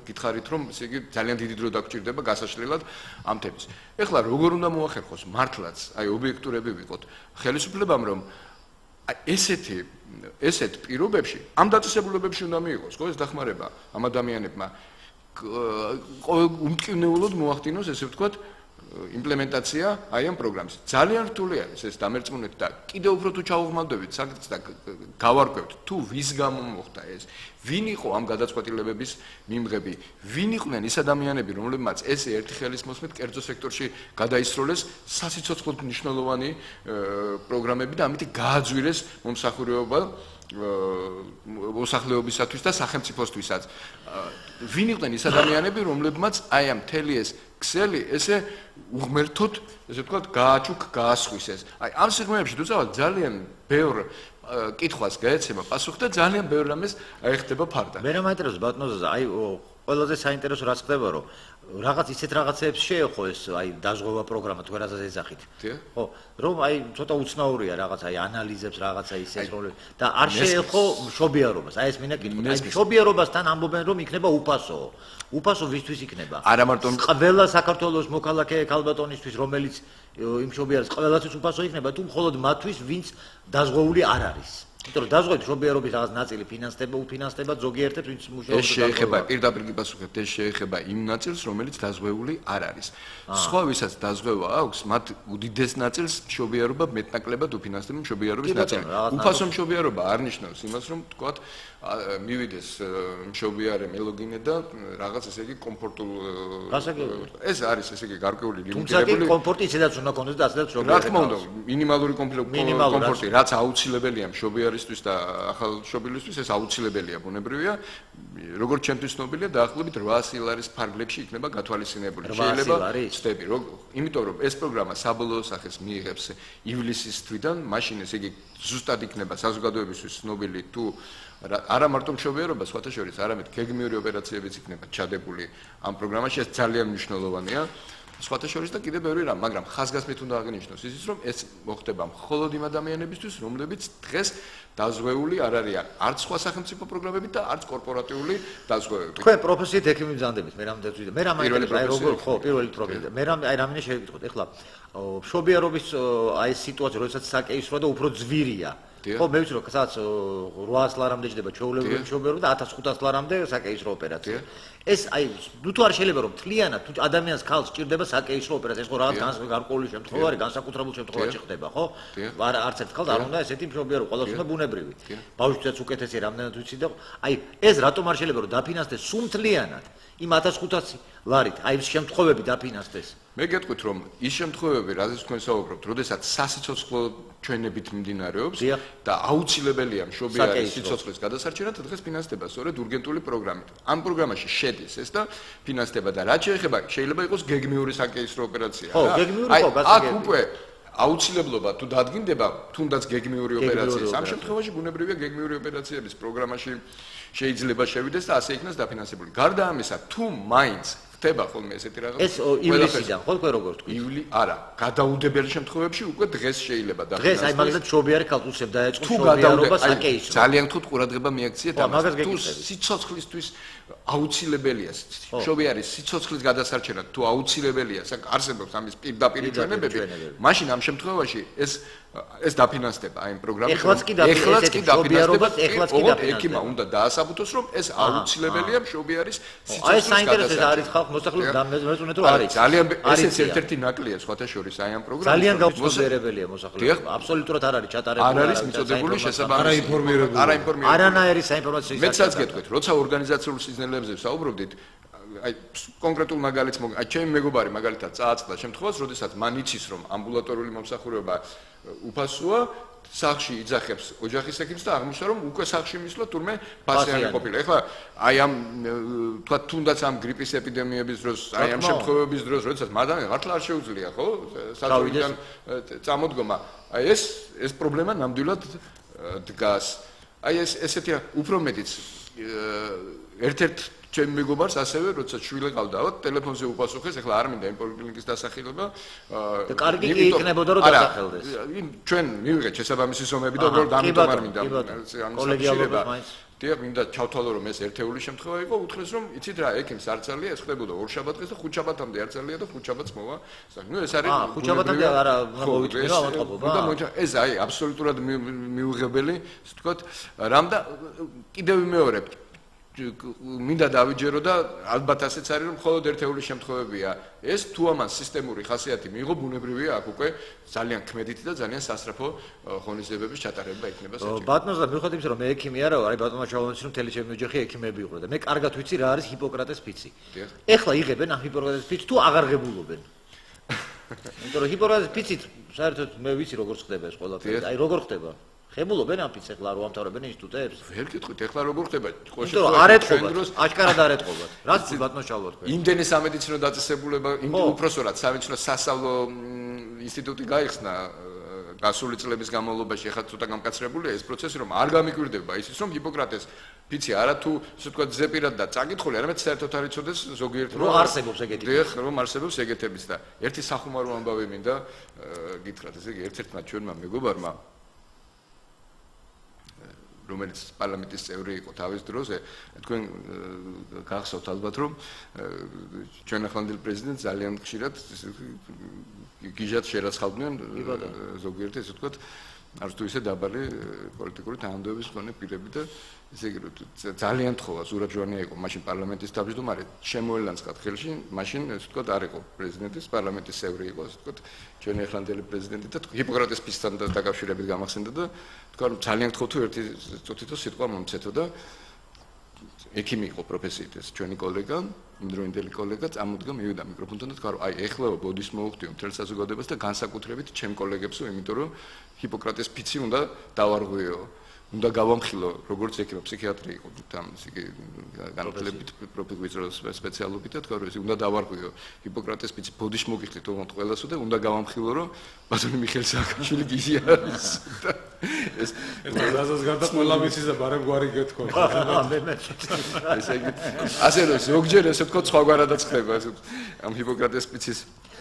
გითხარით, რომ ესე იგი ძალიან დიდი დრო დაგჭირდება გასაშლელად ამ თემის. ეხლა როგორ უნდა მოახერხოს მართლაც, აი ობიექტურები ვიყოთ ხელისუფლებამ, რომ ესეთ პირობებში ამ დაწესებულებებში უნდა მიიღოს, ხო, ეს დახმარება ამ ადამიანებმა უმტკივნეულოდ მოახდინოს, ესე ვთქვათ, იმპლემენტაცია აი ამ პროგრამის. ძალიან რთული არის ეს დამერწმუნეთ და კიდევ უფრო თუ ჩავუღმავდებით საკითხს და გავარკვევთ, თუ ვის გამო მოხდა ეს, ვინ იყო ამ გადაწყვეტილებების მიმღები, ვინ იყვნენ ის ადამიანები, რომლებმაც ეს ერთი ხელის მოსმით კერძო სექტორში გადაისროლეს სასიცოცხლოდ მნიშვნელოვანი პროგრამები და ამით გააძვირეს მომსახურება მოსახლეობისათვის და სახელმწიფოსთვისაც. ვინ იყვნენ ის ადამიანები, რომლებმაც აი ამ მთელი ეს ქსელი ესე უღმერთოდ, ესე ვთქვათ, გაასხვის ეს. აი ამ სიღრმეებში თუ წავალ ძალიან ბევრ კითხვას გაეცემა პასუხი და ძალიან ბევრ რამეს აიხდება ფარდა. მე რა მაინტერესებს ბატონო, აი ყველაზე საინტერესო რაც ხდება, რომ რაღაც ისეთ რაღაცებს შეეხო ეს აი დაზღვევა პროგრამა თუ რასაც ეძახით. ხო, რომ აი ცოტა უცნაურია რაღაც აი ანალიზებს რაღაცა ისეს როლები და არ შეეხო მშობიარობას. აი ეს მინდა კითხო. აი მშობიარობასთან ამბობენ რომ იქნება უფასო. უფასო ვისთვის იქნება? არა მარტო ყველა საქართველოს მოქალაქე ქალბატონისთვის, რომელიც იმ მშობიარს ყველასთვის უფასო იქნება, თუ მხოლოდ მათთვის, ვინც დაზღვეული არ არის. იმიტომ რომ დაზღვევით მშობიარობის რაღაც ნაწილი უფინანსდება ზოგიერთებს, ვინც მუშაობს. ეს შეეხება პირდაპირ გიპასუხებთ, ეს შეეხება იმ ნაწილს, რომელიც დაზღვეული არ არის. სხვა ვისაც დაზღვევა აქვს, მათ უდიდეს ნაწილს მშობიარობა მეტნაკლებად უფინანსდება მშობიარობის ნაწილი. უფასო მშობიარობა არ ნიშნავს იმას, რომ თქვათ მივიდეს მშობიარე მელოგინე და რაღაც ესე იგი კომფორტულ ეს არის ესე იგი გარკვეული ლიმიტირებული. თუმცა კომფორტი ისედაც უნდა კონდეს და ასედაც მშობიარობა. რა თქმა უნდა, მინიმალური კომფორტი, რაც აუცილებელია მშობიარისთვის და ახალშობილისთვის, ეს აუცილებელია, ბუნებრივია. როგორც ჩემთვის ცნობილია, დაახლოებით 800 ლარის ფარგლებში იქნება გათვალისწინებული. შეიძლება ვწდები, იმიტომ რომ ეს პროგრამა საბოლოო სახეს მიიღებს ივლისის თვიდან, მაშინ ესე იგი ზუსტად იქნება საზოგადოებისთვის ცნობილი თუ არა მარტო მშობიარობა, სხვათა შორის, არამედ გეგმიური ოპერაციებიც იქნება ჩადებული ამ პროგრამაში, ეს ძალიან მნიშვნელოვანია. სხვათა შორის და კიდევ ბევრი რამ, მაგრამ ხაზგასმით უნდა აღინიშნოს ისიც, რომ ეს მოხდება მხოლოდ იმ ადამიანებისთვის, რომლებიც დღეს დაზღვეული არ არიან, არც სხვა სახელმწიფო პროგრამებით და არც კორპორატიული დაზღვევებით. თქვენ პროფესიით ექიმი მზანდებით, მე რამე დავწვიდე. მე რამე აი როგორ ხო, პირველი პროფესია. მე რამე აი რამე შევიკითხოთ. ეხლა მშობიარობის აი ეს სიტუაცია, როდესაც საკეისროა და უფრო ძვირია. ხო, მე ვიცი რომ სადაც 800 ლარამდე ჯდება ჩვეულებრივი მშობიარობა და 1500 ლარამდე საკეისრო ოპერაცია. ეს აი თუ არ შეიძლება რომ თლიანად თუ ადამიანს ქალს სჭირდება საკეისრო ოპერაცია, ეს ხო რაღაც გარკვეული შემთხვევა არის, განსაკუთრებულ შემთხვევაში ხდება, ხო? არც ერთ ქალს არ უნდა ესეთი მშობიარობა, ყველას უნდა ბუნებრივი. ბავშვთვისაც უკეთესია, რამდენად ვიცი და აი ეს რატომ არ შეიძლება რომ დაფინანსდეს სუმთლიანად იმ 1500 ლარით, აი ეს შემთხვევები დაფინანსდეს. მე გეტყვით რომ ის შემთხვევები, რაზეც თქვენ საუბრობთ, როდესაც სასიცოცხლო ჩვენებით მიმდინარეობს და აუცილებელია მშობიარის სიცოცხლის გადასარჩენა, დღეს ფინანსდება სწორედ ურგენტული პროგრამით. ამ პროგრამაში შედის ეს და ფინანსდება და რაც შეეხება, შეიძლება იყოს გეგმიური საკეისრო ოპერაცია. ხო, გეგმიური ხო, აქ უკვე აუცილებლობა თუ დადგინდება თუნდაც გეგმიური ოპერაციის ამ შემთხვევაში ბუნებრივია გეგმიური ოპერაციების პროგრამაში შეიძლება შევიდეს და ასე იქნას დაფინანსებული გარდა ამისა თუ მაინც ხდება ხოლმე ესეთი რაღაც ეს ივლისიდან ხო თქვენ როგორ თქვით არა გადაუდებელი შემთხვევებში უკვე დღეს შეიძლება დღეს აი მაგალითად შობიარი ქალწულს დაეწყო შობიარობა საკეისრო ძალიან თუ ყურადღება მიაქციეთ ამას თუ სიცოცხლისთვის აუცილებელია შობიარის სიცოცხლის გადასარჩენა თუ აუცილებელია არსებობს ამის პირდაპირ ჩვენებები მაშინ ამ შემთხვევაში ეს დაფინანსდება აი პროგრამით ეხლაც კი დაფინანსდება ეხლაც კი დაფინანსდება ექიმა უნდა დაასაბუთოს რომ ეს აუცილებელია შობიარის აი ეს საინტერესო არის ხალხ მოსახლეობის დამეწუნეთ რომ არის ძალიან ესეც ერთ-ერთი ნაკლია სხვათა შორის აი ამ პროგრამაში ძალიან გაუწყობიერებელია მოსახლეობა აბსოლუტურად არ არის ჩატარებული არ არის მიწოდებული შესაბამისი არანაირი საინფორმაციო მეცაც გეტყვით როცა ორგანიზაციულ სიზნელებზე ვსაუბრობდით აი კონკრეტულ მაგალითს აი ჩემი მეგობარი მაგალითად წააწყდა შემთხვევას როდესაც მან იცის რომ ამბულატორიული მომსახურება უფასოა სახში იძახებს ოჯახის ექიმს და აღმოჩნდა რომ უკვე სახში მისვლა თურმე ფასიანი ყოფილა. ეხლა აი ამ თქვა თუნდაც ამ გრიპის ეპიდემიების დროს, აი ამ შემთხვევების დროს, როდესაც მადამე მართლა არ შეუძლია, ხო? საძოვრიდან წამოდგომა. აი ეს პრობლემა ნამდვილად დგას. აი ესეთი უფრო მეტიც ერთ-ერთ ჩემი მეგობარს ასევე როცა შვილი ყავდა, ტელეფონზე უპასუხეს, ეხლა არ მინდა იმ პოლიკლინიკის დასახელება. და კარგი კი იქნებოდა რომ დასახელდეს. ჩვენ მივიღეთ შესაბამისი ზომები და უბრალოდ ამიტომ არ მინდა კოლეგიალობა მაინც. დიახ, მინდა ჩავთვალო რომ ეს ერთეული შემთხვევა იყო, უთხრეს რომ იცით რა, ექიმს არ წალია, ეს ხდებოდა ორშაბათს და ხუთშაბათამდე არ წალია და ხუთშაბათს მოვა. ნუ ეს არის ხუთშაბათამდე არა მოვიწმინო ავატყობა. ეს აი აბსოლუტურად მიუღებელი, ასე ვთქვათ, რამ და კიდევ ვიმეორებ მინდა დავიჯერო და ალბათ ასეც არის რომ მხოლოდ ერთეული შემთხვევებია ეს თუ ამან სისტემური ხასიათი მიიღო ბუნებრივია აქ უკვე ძალიან ქმედითი და ძალიან სასწრაფო ღონისძიებების ჩატარება იქნება საჭირო. ბატონო, მიუხედავად იმისა რომ მე ექიმი არა ვარ, აი ბატონმა ჩავანიშნე რომ მთელი ჩემი ოჯახი ექიმები იყო და მე კარგად ვიცი რა არის ჰიპოკრატეს ფიცი. ეხლა იღებენ ამ ჰიპოკრატეს ფიცს თუ აღარ ღებულობენ. იმიტომ რომ ჰიპოკრატეს ფიცით საერთოდ მე ვიცი როგორ ხდება ეს ყველაფერი. აი როგორ ხდება? ხებულობენ ამ ფიცს ეხლა რო ამთავრებენ ინსტიტუტებს? ვერ გეტყვით ეხლა როგორ ხდება? იმიტომ რომ არ ეთყობათ, აშკარად არ ეთყობათ. რაც ბატონო ჩავლა თქვენ. იმდენი სამედიცინო დაწესებულება, უпроსორად სამედიცინო სასწავლო ინსტიტუტი გაიხსნა გასული წლების განმავლობაში, ეხლა ცოტა გამკაცრებულია ეს პროცესი, რომ არ გამიკვირდება ისიც რომ ჰიპოკრატეს ფიცი არა თუ ასე ვთქვათ ზეპირად და წაკითხული, არამედ საერთოდ არ იცოდეს ზოგიერთ რომ არსებობს ეგეთი. დიახ, რომ არსებობს ეგეთებიც და ერთი სახუმარო ამბავი მინდა გითხრათ, ესე იგი ერთ-ერთმა ჩვენმა მეგობარმა რომელიც პარლამენტის წევრი იყო თავის დროზე, თქვენ გახსოვთ ალბათ რომ ჩვენ ახლანდელი პრეზიდენტი ძალიან ხშირად გიჟად შერაცხავდნენ ზოგიერთი ესე ვთქვათ არც თუ ისე დაბალი პოლიტიკური თანამდებობის მქონე პირები და ესე იგი ძალიან თხოვა ზურაბჟვანია იყო მაშინ პარლამენტის თავმჯდომარე შემოელანցკათ ხელში მაშინ ესე ვთქვათ არ იყო პრეზიდენტის პარლამენტის წევრი იყო ესე ვთქვათ ჩვენი ახლანდელი პრეზიდენტი და ჰიპოკრატეს ფიცთან დაკავშირებით გამახსენდა და თქვა რომ ძალიან თხოვ თუ ერთი წუთითო სიტყვა მომცეთო და ექიმი იყო პროფესიით ეს ჩვენი კოლეგა იმდროინდელი კოლეგა წამოდგა მივიდა მიკროფონთან და თქვა რომ აი ეხლა ბოდის მოუხდიო მთელ საზოგადოებას და განსაკუთრებით ჩემ კოლეგებსო იმიტომ რომ ჰიპოკრატეს ფიცი უნდა დავარღვიო უნდა გავამხილო როგორც ექიმი ფსიქიატრი იყო თან ისე განათლებით პროფესიით სპეციალობით და თქვა რომ ეს უნდა დავარღვიო ჰიპოკრატეს ფიცი ბოდიშ მოგიხდით თუმცა ყველასო და უნდა გავამხილო რომ ბატონი მიხეილ სააკაშვილი გიზი არის და ეს დაზას გარდა ყველა მიცის და ბარემ გვარი გეთქო ესე იგი ასე რომ ზოგჯერ ესე ვთქო სხვაგვარადაც ხდება ეს ამ ჰიპოკრატეს ფიცის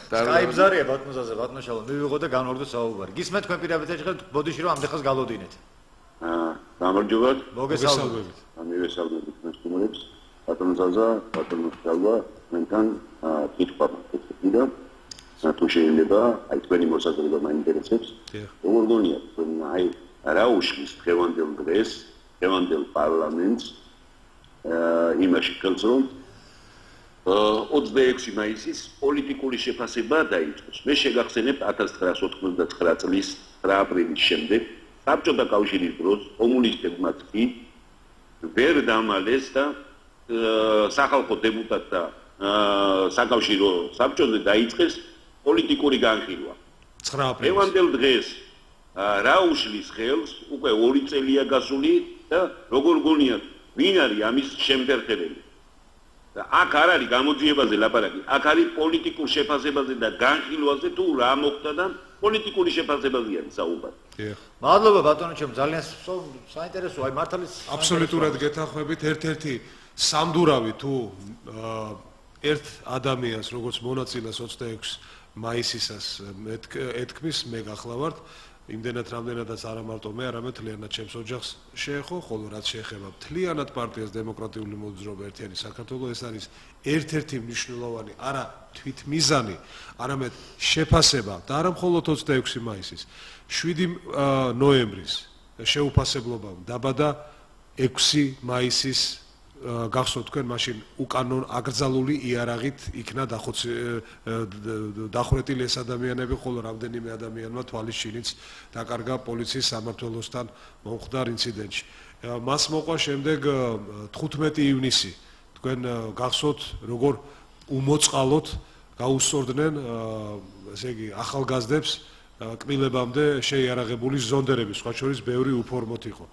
გაიბზარია ბატონზე ბატონო შალო მივიღო და განვარდო საუბარი გისმენთ თქვენ პირადად ეჭხებთ ბოდიში რომ ამდენ ხანს გალოდინეთ გამარჯობათ მოგესალმებით მივესალმებით მოსწმულებს ბატონო ზაზა ბატონო შალვა მენთან კითხვა მოგწია თუ შეიძლება აი თქვენი მოსაზრება მაინტერესებს როგორ გონიათ თქვენ აი რა უშლის დღევანდელ დღეს დღევანდელ პარლამენტს იმაში ხელს რომ 26 მაისის პოლიტიკური შეფასება დაიწყოს მე შეგახსენებ 1999 წლის 9 აპრილის შემდეგ საბჭოთა კავშირის დროს კომუნისტებმა კი ვერ დამალეს და სახალხო დეპუტატთა საკავშირო საბჭოზე დაიწყეს პოლიტიკური განხილვა. 9 აპრილის. დღევანდელ დღეს რა უშლის ხელს უკვე 2 წელია გასული და როგორ გონიათ ვინ არის ამის შემფერხებელი? და აქ არ არის გამოძიებაზე ლაპარაკი, აქ არის პოლიტიკურ შეფასებაზე და განხილვაზე თუ რა მოხდა და პოლიტიკური შეფასებებია საუბარი. მადლობა ბატონო ჩემ ძალიან საინტერესოა აი მართალიც აბსოლუტურად გეთანხმებით ერთ-ერთი სამდურავი თუ ერთ ადამიანს როგორც მონაწილეს 26 მაისისას ეთქმის მე გახლავართ იმდენად რამდენადაც არა მარტო მე არამედ მთლიანად ჩემს ოჯახს შეეხო ხოლო რაც შეეხება მთლიანად პარტიას დემოკრატიული მოძრაობა ერთიანი საქართველო ეს არის ერთ-ერთი მნიშვნელოვანი არა თვითმიზანი არამედ შეფასება და არა მხოლოდ 26 მაისის 7 ნოემბრის შეუფასებლობამ დაბადა 6 მაისის გახსოვთ თქვენ მაშინ უკანონ აკრძალული იარაღით იქნა დახვრეტილი ეს ადამიანები ხოლო რამდენიმე ადამიანმა თვალისჩინიც დაკარგა პოლიციის სამმართველოსთან მომხდარ ინციდენტში მას მოყვა შემდეგ 15 ივნისი თქვენ გახსოვთ როგორ უმოწყალოდ გაუსწორდნენ ესე იგი ახალგაზრდებს კბილებამდე შეიარაღებული ზონდერები სხვა შორის ბევრი უფორმოთ იყო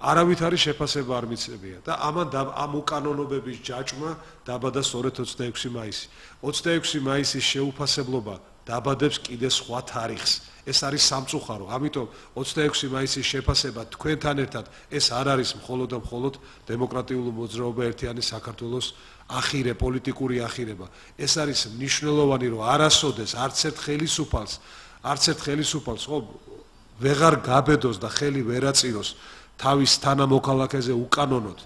არავით არის შეფასება არ მიცემია და ამ უკანონობების ჯაჭვმა დაბადა სწორედ 26 მაისი 26 მაისის შეუფასებლობა დაბადებს კიდე სხვა თარიღს ეს არის სამწუხარო ამიტომ 26 მაისის შეფასება თქვენთან ერთად ეს არ არის მხოლოდ და მხოლოდ დემოკრატიული მოძრაობა ერთიანი საქართველოს ახირე პოლიტიკური ახირება ეს არის მნიშვნელოვანი რომ არასოდეს არც ერთ ხელისუფალს ხო ვეღარ გაბედოს და ხელი ვერ აწიროს თავის თანამოქალაქეზე უკანონოდ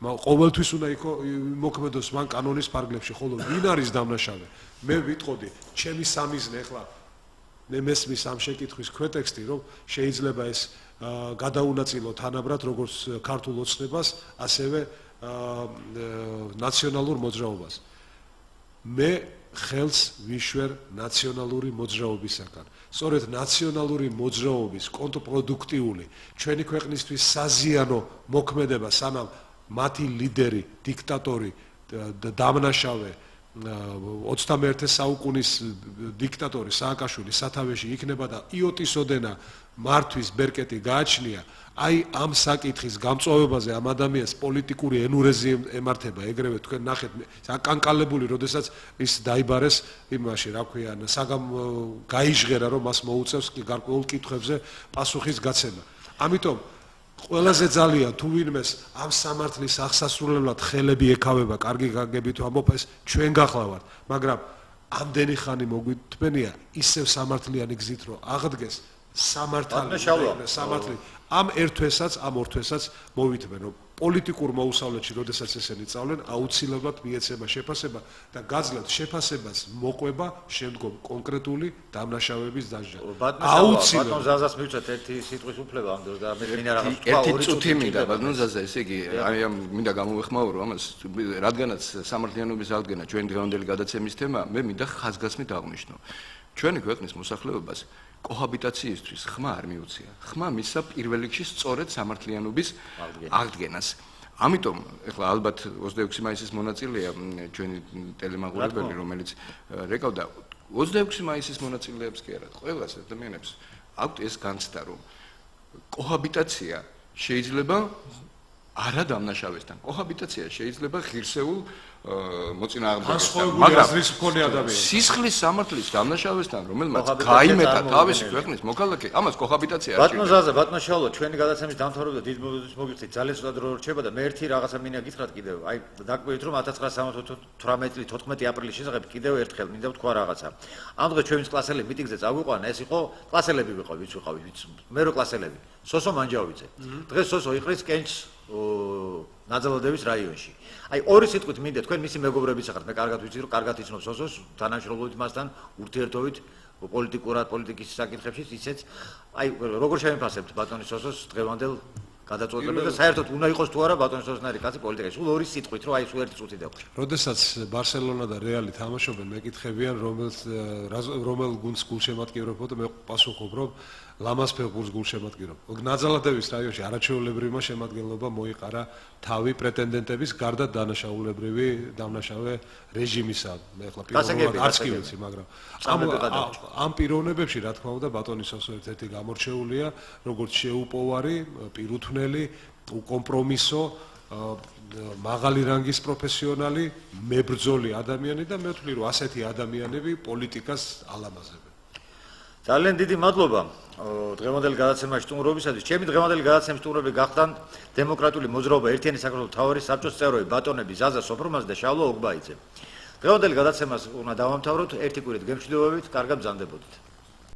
ყოველთვის უნდა იმოქმედოს მან კანონის ფარგლებში ხოლო ვინ არის დამნაშავე მე ვიტყოდი ჩემი სამიზნე ახლა მე მესმის ამ შეკითხვის ქვეტექსტი რომ შეიძლება ეს გადაუნაწილო თანაბრად როგორც ქართულ ოცნებას ასევე ნაციონალურ მოძრაობას მე ხელს ვიშვერ ნაციონალური მოძრაობისაგან სწორედ ნაციონალური მოძრაობის კონტრპროდუქტიული ჩვენი ქვეყნისთვის საზიანო მოქმედება სანამ მათი ლიდერი დიქტატორი დამნაშავე 21 საუკუნის დიქტატორი სააკაშვილი სათავეში იქნება და იოტის ოდენა მართვის ბერკეტი გააჩნია აი ამ საკითხის გამწვავებაზე ამ ადამიანს პოლიტიკური ენურეზი ემართება ეგრევე თქვენ ნახეთ აკანკალებული როდესაც ის დაიბარეს იმაში რა ქვია გაიჟღერა რომ მას მოუწევს გარკვეულ კითხვებზე პასუხის გაცემა ამიტომ ყველაზე ძალიან თუ ვინმეს ამ სამართლის აღსასრულებლად ხელები ეკავება კარგი გაგებით ვამბობ ეს ჩვენ გახლავართ მაგრამ ამდენი ხანი მოგვიტბენია ისევ სამართლიანი გზით რომ აღდგეს სამართალი ამ ერთვესაც ამ ორთვესაც მოვითმენ რომ პოლიტიკურ მოუსავლეთში როდესაც ესენი წავლენ აუცილებლად მიეცემა შეფასება და გაძლევთ შეფასებას მოყვება შემდგომ კონკრეტული დამნაშავების დასჯა აუცილებლად ბატონ ზაზას მივცეთ ერთი სიტყვის უფლება ამ დროს და მე მინდა რაღაც თქვა ერთი წუთი მინდა ბატონ ზაზა ესე იგი აი ამ მინდა გამოვეხმაურო ამას რადგანაც სამართლიანობის აღდგენა ჩვენი დღევანდელი გადაცემის თემა მე მინდა ხაზგასმით აღვნიშნო ჩვენი ქვეყნის მოსახლეობას კოჰაბიტაციისთვის ხმა არ მიუცია. ხმა მისცა პირველ რიგში სწორედ სამართლიანობის აღდგენას. ამიტომ ეხლა ალბათ 26 მაისის მონაწილეა ჩვენი ტელემაყურებელი რომელიც რეკავდა 26 მაისის მონაწილეებს კი არა ყველას ადამიანებს აქვთ ეს განცდა რომ კოჰაბიტაცია შეიძლება არა დამნაშავესთან კოჰაბიტაცია შეიძლება ღირსეულ მოწინააღმდეგესთან მაგრამ სისხლის სამართლის დამნაშავესთან რომელმაც გაიმეტა თავისი ქვეყნის მოქალაქე ამას კოჰაბიტაცია არ ბატონ ზაზა ბატონ შალო ჩვენი გადაცემის დამთავრება დიდ მოგიხდით ძალიან ცუდად რო რჩება და მე ერთი რაღაცა მინდა გითხრათ კიდევ აი დაკვირით რომ 1918 წლის 14 აპრილის შესახებ კიდევ ერთხელ მინდა ვთქვა რაღაცა ამ დღეს ჩვენი კლასელები მიტინგზე წავიყვანა ეს იყო კლასელები ვიყავ ვიც ვიყავ მე რო კლასელები სოსო მანჯავიძე დღეს სოსო იყრის კენჭს ნაძალადევის რაიონში. აი ორი სიტყვით მინდა თქვენ მისი მეგობრებიც ახართ. მე კარგად ვიცი რომ კარგად იცნობს სოსოს, თანამშრომლობით მასთან, ურთიერთობით პოლიტიკურად პოლიტიკის საკითხებში ისეც აი როგორ შევიფასებთ ბატონის სოსოს დღევანდელ გადაწყვეტილებას და საერთოდ უნდა იყოს თუ არა ბატონის სოსნარი კაცი პოლიტიკაში. სულ ორი სიტყვით რომ აი სულ ერთი წუთი დაგვჭირ. როდესაც ბარსელონა და რეალი თამაშობენ, მეკითხებიან რომელ გუნდს გულშემატკივრებოდ მე პასუხობ რომ ლამასფერ გუნდს გულშემატკივრობ. ნაძალადევის რაიონში არაჩვეულებრივმა შემადგენლობა მოიყარა თავი პრეტენდენტების გარდა დანაშაულებრივი დამნაშავე რეჟიმისა. მე ახლა პიროვნულად არც კი ვიცი, მაგრამ ამ პიროვნებებში რა თქმა უნდა ბატონის სოსო ერთ-ერთი გამორჩეულია, როგორც შეუპოვარი, პირუთვნელი, უკომპრომისო მაღალი რანგის პროფესიონალი, მებრძოლი ადამიანი და მე ვთვლი რომ ასეთი ადამიანები პოლიტიკას ალამაზებენ. ძალიან დიდი მადლობა დღევანდელი გადაცემაში სტუმრობისათვის. ჩემი დღევანდელი გადაცემის სტუმრები გახდნენ დემოკრატიული მოძრაობა ერთიანი საქართველოს მთავარი საბჭოს წევრები ბატონები ზაზა სოფრომანს და შავლო ოგბაიძე. დღევანდელი გადაცემას უნდა დავამთავროთ ერთი კვირით გემშვიდობებით, კარგად ბრძანდებოდეთ.